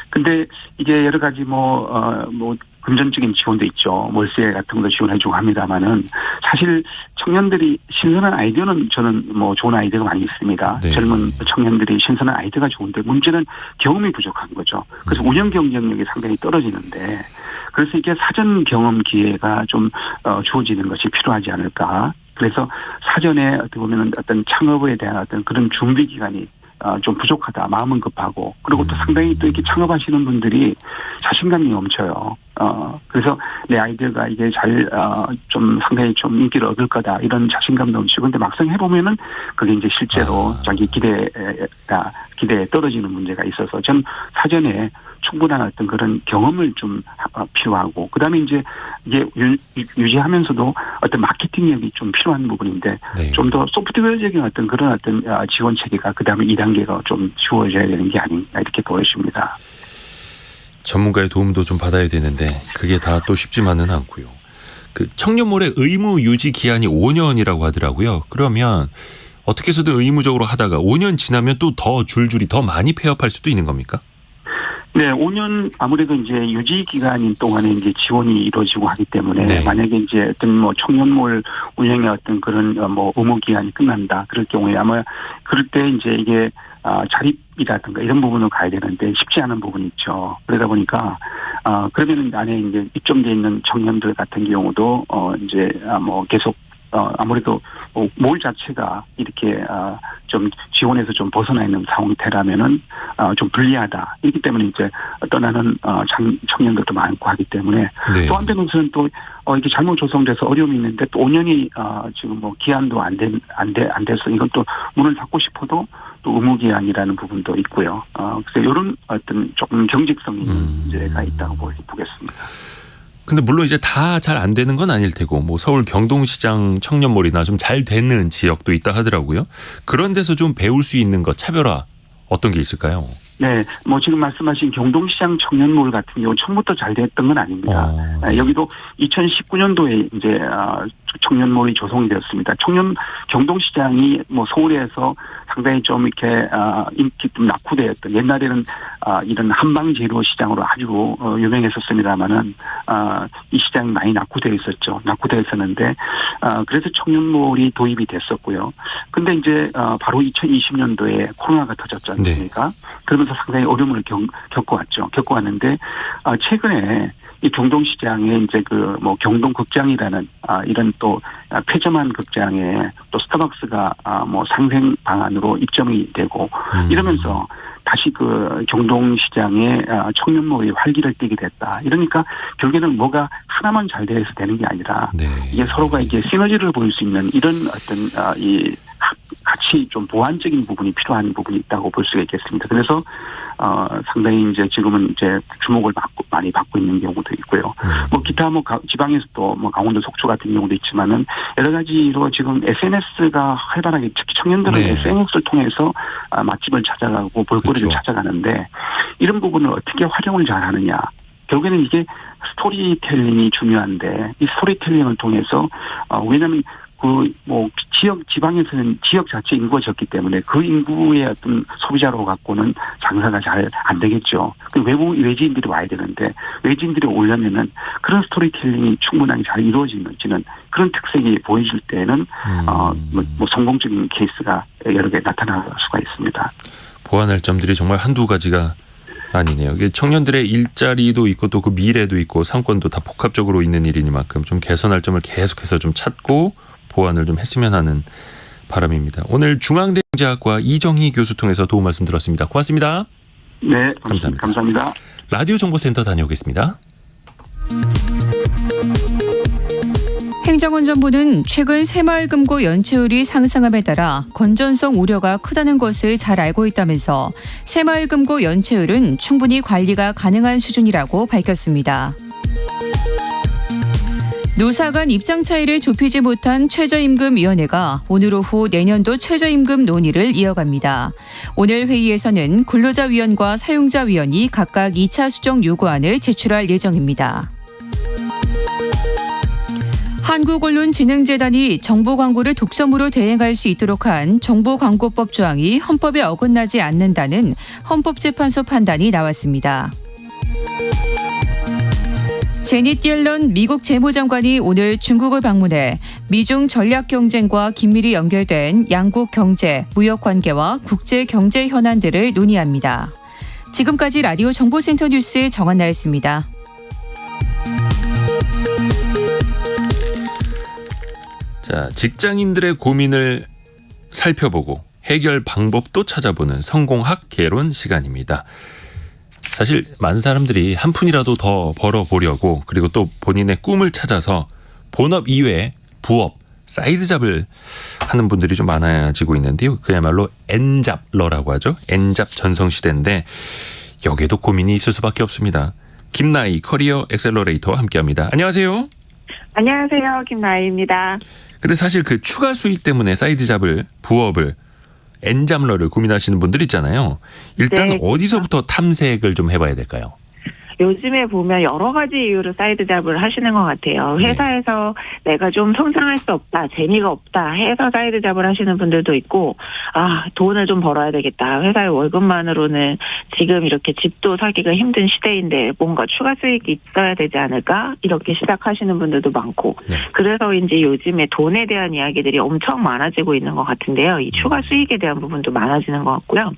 근데 이게 여러 가지 뭐 금전적인 지원도 있죠. 월세 같은 거 지원해주고 합니다만은 사실 청년들이 신선한 아이디어는 저는 뭐 좋은 아이디어가 많이 있습니다. 네. 젊은 청년들이 신선한 아이디어가 좋은데 문제는 경험이 부족한 거죠. 그래서 운영 경쟁력이 상당히 떨어지는데 그래서 이게 사전 경험 기회가 좀 주어지는 것이 필요하지 않을까. 그래서 사전에 어떻게 보면 어떤 창업에 대한 어떤 그런 준비 기간이 좀 부족하다. 마음은 급하고 그리고 또 상당히 또 이렇게 창업하시는 분들이 자신감이 넘쳐요. 그래서 내 아이디어가 이게 좀 상당히 좀 인기를 얻을 거다. 이런 자신감 넘치고 근데 막상 해보면은 그게 이제 실제로 자기 기대에 떨어지는 문제가 있어서 전 사전에 충분한 어떤 그런 경험을 좀 필요하고 그다음에 이제 이게 유지하면서도 어떤 마케팅력이 좀 필요한 부분인데 네. 좀 더 소프트웨어적인 어떤 그런 어떤 지원 체계가 그다음에 2단계가 좀 주어져야 되는 게 아닌가 이렇게 보여집니다. 전문가의 도움도 좀 받아야 되는데 그게 다 또 쉽지만은 않고요. 그 청년몰의 의무 유지 기한이 5년이라고 하더라고요. 그러면 어떻게 해서든 의무적으로 하다가 5년 지나면 또 더 줄줄이 더 많이 폐업할 수도 있는 겁니까? 네, 5년 아무래도 이제 유지 기간인 동안에 이제 지원이 이루어지고 하기 때문에 네. 만약에 이제 어떤 뭐 청년몰 운영의 어떤 그런 뭐 의무 기간이 끝난다 그럴 경우에 아마 그럴 때 이제 이게 자립이라든가 이런 부분으로 가야 되는데 쉽지 않은 부분이 있죠. 그러다 보니까 그러면은 안에 이제 입점돼 있는 청년들 같은 경우도 이제 뭐 계속 아무래도 몰 자체가 이렇게 좀 지원에서 좀 벗어나 있는 상태라면은 좀 불리하다. 이렇기 때문에 이제 떠나는 청년들도 많고 하기 때문에 네. 또 한편으로는 또 이게 잘못 조성돼서 어려움이 있는데 또 5년이 지금 뭐 기한도 안 돼서 이건 또 문을 닫고 싶어도 또 의무 기한이라는 부분도 있고요. 그래서 이런 어떤 조금 경직성 있는 문제가 있다고 보겠습니다. 근데 물론 이제 다 잘 안 되는 건 아닐 테고 뭐 서울 경동시장 청년몰이나 좀 잘 되는 지역도 있다 하더라고요. 그런 데서 좀 배울 수 있는 것 차별화 어떤 게 있을까요? 네, 뭐 지금 말씀하신 경동시장 청년몰 같은 경우 처음부터 잘 됐던 건 아닙니다. 네. 여기도 2019년도에 이제 청년몰이 조성이 되었습니다. 경동시장이 뭐 서울에서 상당히 좀 이렇게 인기 좀 낙후되었던 옛날에는 이런 한방 재료 시장으로 아주 유명했었습니다만은 이 시장이 많이 낙후되어 있었죠. 낙후되어 있었는데 그래서 청년몰이 도입이 됐었고요. 근데 이제 바로 2020년도에 코로나가 터졌지 않습니까? 네. 그러면서 상당히 어려움을 겪어왔는데 최근에 이 경동시장에 이제 그 뭐 경동극장이라는 이런 또 폐점한 극장에 또 스타벅스가 뭐 상생 방안으로 입점이 되고 이러면서 다시 그 경동시장에 청년몰이 활기를 띠게 됐다. 이러니까 결국에는 뭐가 하나만 잘 돼서 되는 게 아니라 네. 이게 서로가 이게 시너지를 보일 수 있는 이런 어떤 이 같이 좀 보완적인 부분이 필요한 부분이 있다고 볼 수가 있겠습니다. 그래서 상당히 이제 지금은 이제 주목을 많이 받고 있는 경우도 있고요. 뭐 기타 뭐 지방에서도 뭐 강원도 속초 같은 경우도 있지만은 여러 가지로 지금 SNS가 활발하게 특히 청년들은 네. SNS를 통해서 맛집을 찾아가고 볼거리를 그렇죠. 찾아가는데 이런 부분을 어떻게 활용을 잘하느냐. 결국에는 이게 스토리텔링이 중요한데 이 스토리텔링을 통해서 왜냐하면 그 뭐 지방에서는 지역 자체 인구가 적기 때문에 그 인구의 어떤 소비자로 갖고는 장사가 잘 안 되겠죠. 외지인들이 와야 되는데 외지인들이 오려면은 그런 스토리텔링이 충분하게 잘 이루어지는 그런 특색이 보여질 때는 뭐 성공적인 케이스가 여러 개 나타날 수가 있습니다. 보완할 점들이 정말 한두 가지가 아니네요. 이게 청년들의 일자리도 있고 또 그 미래도 있고 상권도 다 복합적으로 있는 일이니만큼 좀 개선할 점을 계속해서 좀 찾고 보완을 좀 했으면 하는 바람입니다. 오늘 중앙대경제학과 이정희 교수 통해서 도움 말씀 들었습니다. 고맙습니다. 네, 감사합니다. 감사합니다. 라디오 정보센터 다녀오겠습니다. 행정안전부는 최근 새마을금고 연체율이 상승함에 따라 건전성 우려가 크다는 것을 잘 알고 있다면서 새마을금고 연체율은 충분히 관리가 가능한 수준이라고 밝혔습니다. 노사 간 입장 차이를 좁히지 못한 최저임금위원회가 오늘 오후 내년도 최저임금 논의를 이어갑니다. 오늘 회의에서는 근로자위원과 사용자위원이 각각 2차 수정 요구안을 제출할 예정입니다. 한국언론진흥재단이 정보 광고를 독점으로 대행할 수 있도록 한 정보광고법 조항이 헌법에 어긋나지 않는다는 헌법재판소 판단이 나왔습니다. 제닛 옐런 미국 재무장관이 오늘 중국을 방문해 미중 전략 경쟁과 긴밀히 연결된 양국 경제, 무역 관계와 국제 경제 현안들을 논의합니다. 지금까지 라디오 정보센터 뉴스 정한나였습니다. 자, 직장인들의 고민을 살펴보고 해결 방법도 찾아보는 성공학 개론 시간입니다. 사실 많은 사람들이 한 푼이라도 더 벌어보려고 그리고 또 본인의 꿈을 찾아서 본업 이외에 부업, 사이드 잡을 하는 분들이 좀 많아지고 있는데요. 그야말로 N잡러라고 하죠. N잡 전성시대인데 여기에도 고민이 있을 수밖에 없습니다. 김나희 커리어 엑셀러레이터와 함께합니다. 안녕하세요. 안녕하세요. 김나희입니다. 근데 사실 그 추가 수익 때문에 사이드 잡을, 부업을 N잡러를 고민하시는 분들 있잖아요. 일단 네, 어디서부터 탐색을 좀 해봐야 될까요? 요즘에 보면 여러 가지 이유로 사이드 잡을 하시는 것 같아요. 회사에서 내가 좀 성장할 수 없다, 재미가 없다 해서 사이드 잡을 하시는 분들도 있고, 돈을 좀 벌어야 되겠다. 회사의 월급만으로는 지금 이렇게 집도 사기가 힘든 시대인데 뭔가 추가 수익이 있어야 되지 않을까? 이렇게 시작하시는 분들도 많고, 그래서인지 요즘에 돈에 대한 이야기들이 엄청 많아지고 있는 것 같은데요. 이 추가 수익에 대한 부분도 많아지는 것 같고요.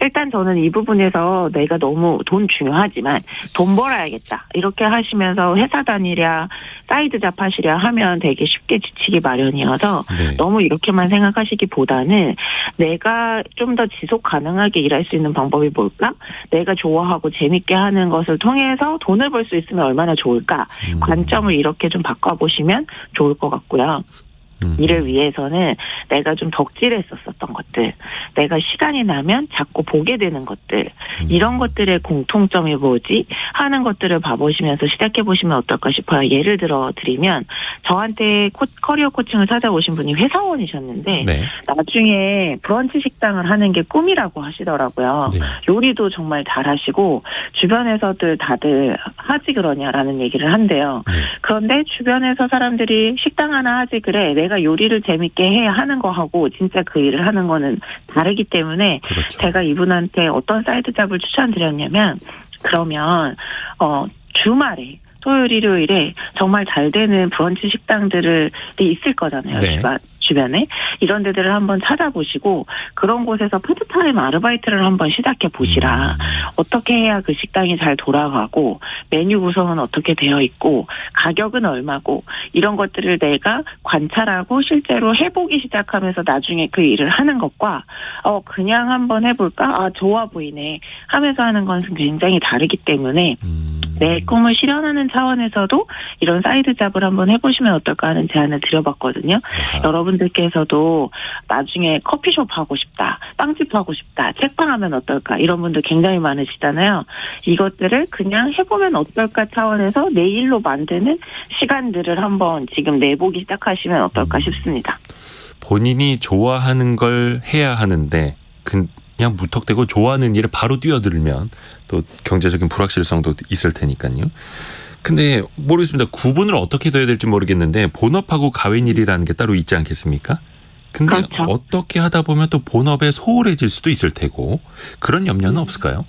일단 저는 이 부분에서 내가 너무 돈 중요하지만 돈 벌어야겠다. 이렇게 하시면서 회사 다니랴 사이드 잡 하시랴 하면 되게 쉽게 지치기 마련이어서 너무 이렇게만 생각하시기보다는 내가 좀 더 지속 가능하게 일할 수 있는 방법이 뭘까? 내가 좋아하고 재밌게 하는 것을 통해서 돈을 벌 수 있으면 얼마나 좋을까? 관점을 이렇게 좀 바꿔보시면 좋을 것 같고요. 이를 위해서는 내가 좀 덕질했었던 것들, 내가 시간이 나면 자꾸 보게 되는 것들, 이런 것들의 공통점이 뭐지 하는 것들을 봐보시면서 시작해보시면 어떨까 싶어요. 예를 들어 드리면 저한테 커리어 코칭을 찾아오신 분이 회사원이셨는데 나중에 브런치 식당을 하는 게 꿈이라고 하시더라고요. 요리도 정말 잘하시고 주변에서들 다들 하지 그러냐라는 얘기를 한대요. 그런데 주변에서 사람들이 식당 하나 하지 그래, 내가 요리를 재밌게 해야 하는 거하고 진짜 그 일을 하는 거는 다르기 때문에 제가 이분한테 어떤 사이드 잡을 추천드렸냐면, 그러면 주말에 토요일 일요일에 정말 잘 되는 브런치 식당들이 있을 거잖아요. 주변에 이런 데들을 한번 찾아보시고 그런 곳에서 파트타임 아르바이트를 한번 시작해 보시라. 어떻게 해야 그 식당이 잘 돌아가고 메뉴 구성은 어떻게 되어 있고 가격은 얼마고 이런 것들을 내가 관찰하고 실제로 해보기 시작하면서 나중에 그 일을 하는 것과 그냥 한번 해볼까? 좋아 보이네 하면서 하는 건 굉장히 다르기 때문에 내 꿈을 실현하는 차원에서도 이런 사이드 잡을 한번 해보시면 어떨까 하는 제안을 드려봤거든요. 여러분들께서도 나중에 커피숍 하고 싶다, 빵집 하고 싶다, 책방 하면 어떨까 이런 분들 굉장히 많으시잖아요. 이것들을 그냥 해보면 어떨까 차원에서 내 일로 만드는 시간들을 한번 지금 내보기 시작하시면 어떨까 싶습니다. 본인이 좋아하는 걸 해야 하는데 그냥 무턱대고 좋아하는 일을 바로 뛰어들면 또 경제적인 불확실성도 있을 테니까요. 근데 모르겠습니다. 구분을 어떻게 둬야 될지 모르겠는데 본업하고 가웬일이라는 게 따로 있지 않겠습니까? 근데 그렇죠. 어떻게 하다 보면 또 본업에 소홀해질 수도 있을 테고 그런 염려는 없을까요?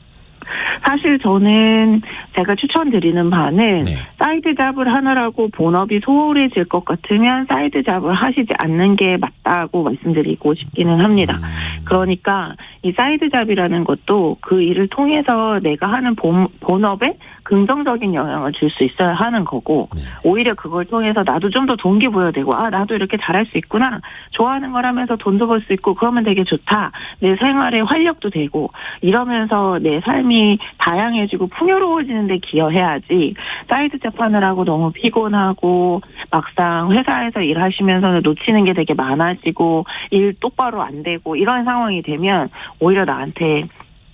사실 저는 제가 추천드리는 바는 네. 사이드 잡을 하느라고 본업이 소홀해질 것 같으면 사이드 잡을 하시지 않는 게 맞다고 말씀드리고 싶기는 합니다. 그러니까 이 사이드 잡이라는 것도 그 일을 통해서 내가 하는 본업에 긍정적인 영향을 줄 수 있어야 하는 거고 오히려 그걸 통해서 나도 좀 더 동기부여되고 나도 이렇게 잘할 수 있구나. 좋아하는 걸 하면서 돈도 벌 수 있고 그러면 되게 좋다. 내 생활에 활력도 되고 이러면서 내 삶이 다양해지고 풍요로워지는 데 기여해야지 사이드 잡 하느라고 너무 피곤하고 막상 회사에서 일하시면서는 놓치는 게 되게 많아지고 일 똑바로 안 되고 이런 상황이 되면 오히려 나한테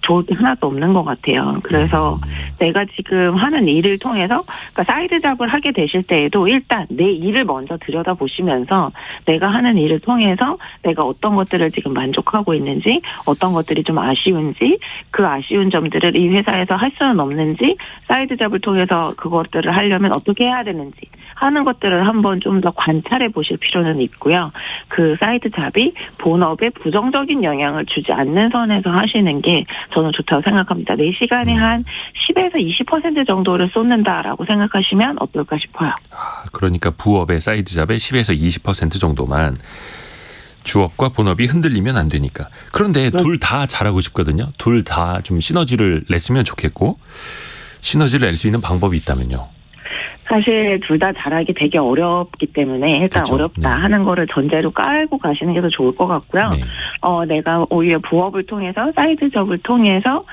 좋을 게 하나도 없는 것 같아요. 그래서 내가 지금 하는 일을 통해서 그러니까 사이드 잡을 하게 되실 때에도 일단 내 일을 먼저 들여다보시면서 내가 하는 일을 통해서 내가 어떤 것들을 지금 만족하고 있는지 어떤 것들이 좀 아쉬운지 그 아쉬운 점들을 이 회사에서 할 수는 없는지 사이드 잡을 통해서 그것들을 하려면 어떻게 해야 되는지 하는 것들을 한번 좀 더 관찰해 보실 필요는 있고요. 그 사이드 잡이 본업에 부정적인 영향을 주지 않는 선에서 하시는 게 저는 좋다고 생각합니다. 내 시간에 한 10에서 20% 정도를 쏟는다라고 생각하시면 어떨까 싶어요. 그러니까 부업의 사이드 잡의 10에서 20% 정도만 주업과 본업이 흔들리면 안 되니까. 그런데 둘 다 잘하고 싶거든요. 둘 다 좀 시너지를 냈으면 좋겠고 시너지를 낼 수 있는 방법이 있다면요. 사실 둘 다 잘하기 되게 어렵기 때문에 일단 그렇죠. 어렵다 네. 하는 거를 전제로 깔고 가시는 게 더 좋을 것 같고요. 네. 내가 오히려 부업을 통해서 사이드 잡을 통해서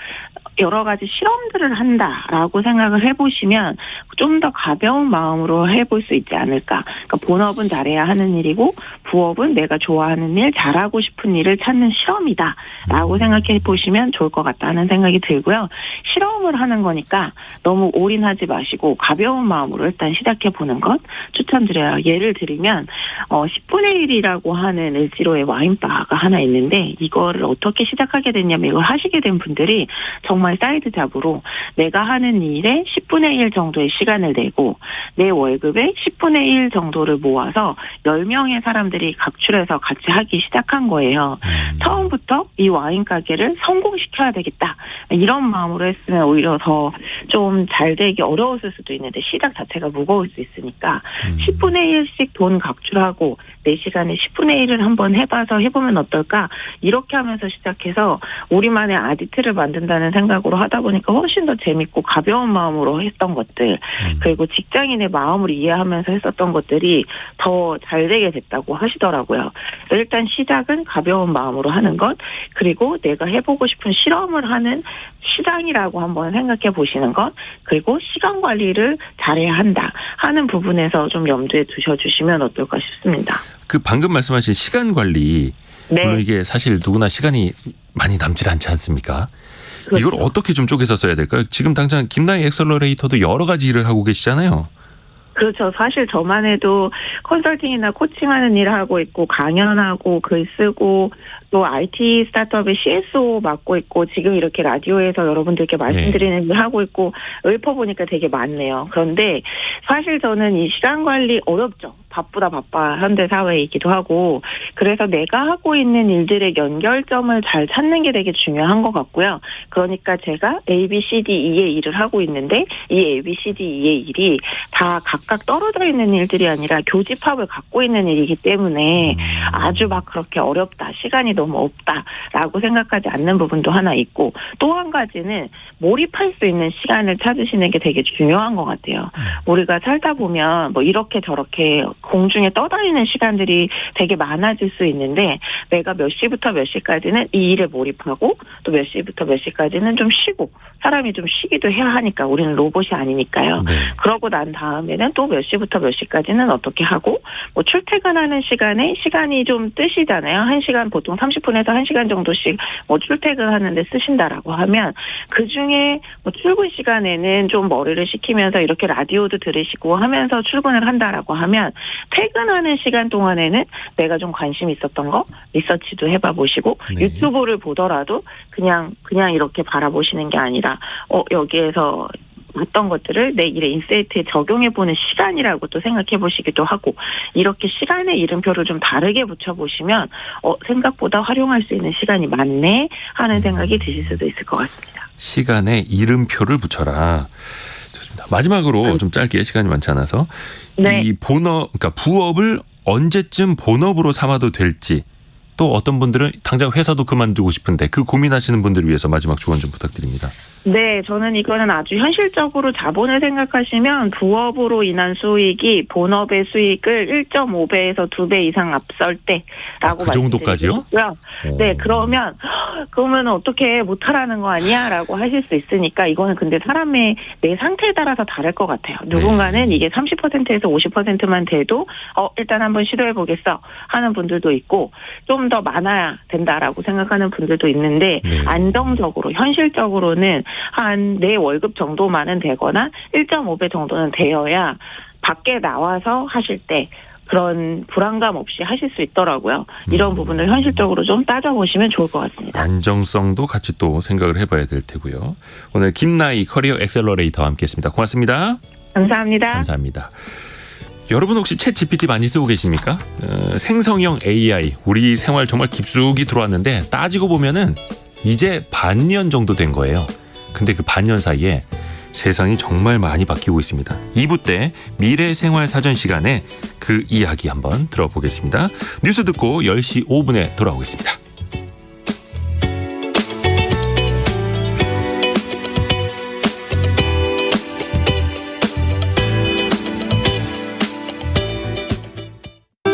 여러 가지 실험들을 한다라고 생각을 해보시면 좀 더 가벼운 마음으로 해볼 수 있지 않을까. 그러니까 본업은 잘해야 하는 일이고 부업은 내가 좋아하는 일, 잘하고 싶은 일을 찾는 실험이다라고 생각해 보시면 좋을 것 같다는 생각이 들고요. 실험을 하는 거니까 너무 올인하지 마시고 가벼운 마음으로 일단 시작해 보는 것 추천드려요. 예를 들면 10분의 1이라고 하는 을지로의 와인바가 하나 있는데 이거를 어떻게 시작하게 됐냐면 이걸 하시게 된 분들이 정말 사이드 잡으로 내가 하는 일에 10분의 1 정도의 시간을 내고 내 월급의 10분의 1 정도를 모아서 10명의 사람들이 각출해서 같이 하기 시작한 거예요. 처음부터 이 와인 가게를 성공시켜야 되겠다. 이런 마음으로 했으면 오히려 더 좀 잘 되기 어려웠을 수도 있는데 시작 자체가 무거울 수 있으니까 10분의 1씩 돈 각출하고 내 시간에 10분의 1을 한번 해보면 어떨까? 이렇게 하면서 시작해서 우리만의 아지트를 만든다는 생각으로 하다 보니까 훨씬 더 재밌고 가벼운 마음으로 했던 것들 그리고 직장인의 마음을 이해하면서 했었던 것들이 더 잘 되게 됐다고 하시더라고요. 일단 시작은 가벼운 마음으로 하는 것 그리고 내가 해보고 싶은 실험을 하는 시장이라고 한번 생각해 보시는 것 그리고 시간 관리를 잘해야 한다 하는 부분에서 좀 염두에 두셔주시면 어떨까 싶습니다. 그 방금 말씀하신 시간 관리 네. 물론 이게 사실 누구나 시간이 많이 남질 않지 않습니까? 그렇죠. 이걸 어떻게 좀 쪼개서 써야 될까요? 지금 당장 김나희 엑셀러레이터도 여러 가지 일을 하고 계시잖아요. 그렇죠. 사실 저만 해도 컨설팅이나 코칭하는 일을 하고 있고 강연하고 글 쓰고 또 IT 스타트업의 CSO 맡고 있고 지금 이렇게 라디오에서 여러분들께 말씀드리는 일 하고 있고 읊어보니까 되게 많네요. 그런데 사실 저는 이 시간 관리 어렵죠. 바쁘다 바빠 현대 사회이기도 하고 그래서 내가 하고 있는 일들의 연결점을 잘 찾는 게 되게 중요한 것 같고요. 그러니까 제가 A, B, C, D, E의 일을 하고 있는데 이 A, B, C, D, E의 일이 다 각각 떨어져 있는 일들이 아니라 교집합을 갖고 있는 일이기 때문에 아주 막 그렇게 어렵다, 시간이 너무 없다라고 생각하지 않는 부분도 하나 있고 또 한 가지는 몰입할 수 있는 시간을 찾으시는 게 되게 중요한 것 같아요. 우리가 살다 보면 뭐 이렇게 저렇게 공중에 떠다니는 시간들이 되게 많아질 수 있는데 내가 몇 시부터 몇 시까지는 이 일에 몰입하고 또 몇 시부터 몇 시까지는 좀 쉬고 사람이 좀 쉬기도 해야 하니까 우리는 로봇이 아니니까요. 네. 그러고 난 다음에는 또 몇 시부터 몇 시까지는 어떻게 하고 뭐 출퇴근하는 시간에 시간이 좀 뜨시잖아요. 1시간 보통 30분에서 1시간 정도씩 뭐 출퇴근하는데 쓰신다라고 하면 그중에 뭐 출근 시간에는 좀 머리를 식히면서 이렇게 라디오도 들으시고 하면서 출근을 한다라고 하면 퇴근하는 시간 동안에는 내가 좀 관심 있었던 거 리서치도 해봐 보시고 네. 유튜브를 보더라도 그냥 이렇게 바라보시는 게 아니라 여기에서 어떤 것들을 내 일의 인사이트에 적용해보는 시간이라고 또 생각해보시기도 하고 이렇게 시간의 이름표를 좀 다르게 붙여보시면 생각보다 활용할 수 있는 시간이 많네 하는 생각이 드실 수도 있을 것 같습니다. 시간에 이름표를 붙여라. 좋습니다. 마지막으로 좀 짧게 시간이 많지 않아서 네. 이 본업, 그러니까 부업을 언제쯤 본업으로 삼아도 될지 또 어떤 분들은 당장 회사도 그만두고 싶은데 그 고민하시는 분들을 위해서 마지막 조언 좀 부탁드립니다. 네, 저는 이거는 아주 현실적으로 자본을 생각하시면 부업으로 인한 수익이 본업의 수익을 1.5배에서 2배 이상 앞설 때라고 그 정도까지요? 말씀드리고요. 네, 그러면 어떻게 못하라는 거 아니야?라고 하실 수 있으니까 이거는 근데 사람의 내 상태에 따라서 다를 것 같아요. 누군가는 이게 30%에서 50%만 돼도 일단 한번 시도해 보겠어 하는 분들도 있고 좀 더 많아야 된다라고 생각하는 분들도 있는데 네. 안정적으로 현실적으로는 한 내 월급 정도만은 되거나 1.5배 정도는 되어야 밖에 나와서 하실 때 그런 불안감 없이 하실 수 있더라고요. 이런 부분을 현실적으로 좀 따져보시면 좋을 것 같습니다. 안정성도 같이 또 생각을 해봐야 될 테고요. 오늘 김나희 커리어 엑셀러레이터와 함께했습니다. 고맙습니다. 감사합니다. 감사합니다. 여러분 혹시 챗 GPT 많이 쓰고 계십니까? 생성형 AI 우리 생활 정말 깊숙이 들어왔는데 따지고 보면은 이제 반년 정도 된 거예요. 근데 그 반년 사이에 세상이 정말 많이 바뀌고 있습니다. 2부 때 미래 생활 사전 시간에 그 이야기 한번 들어보겠습니다. 뉴스 듣고 10시 5분에 돌아오겠습니다.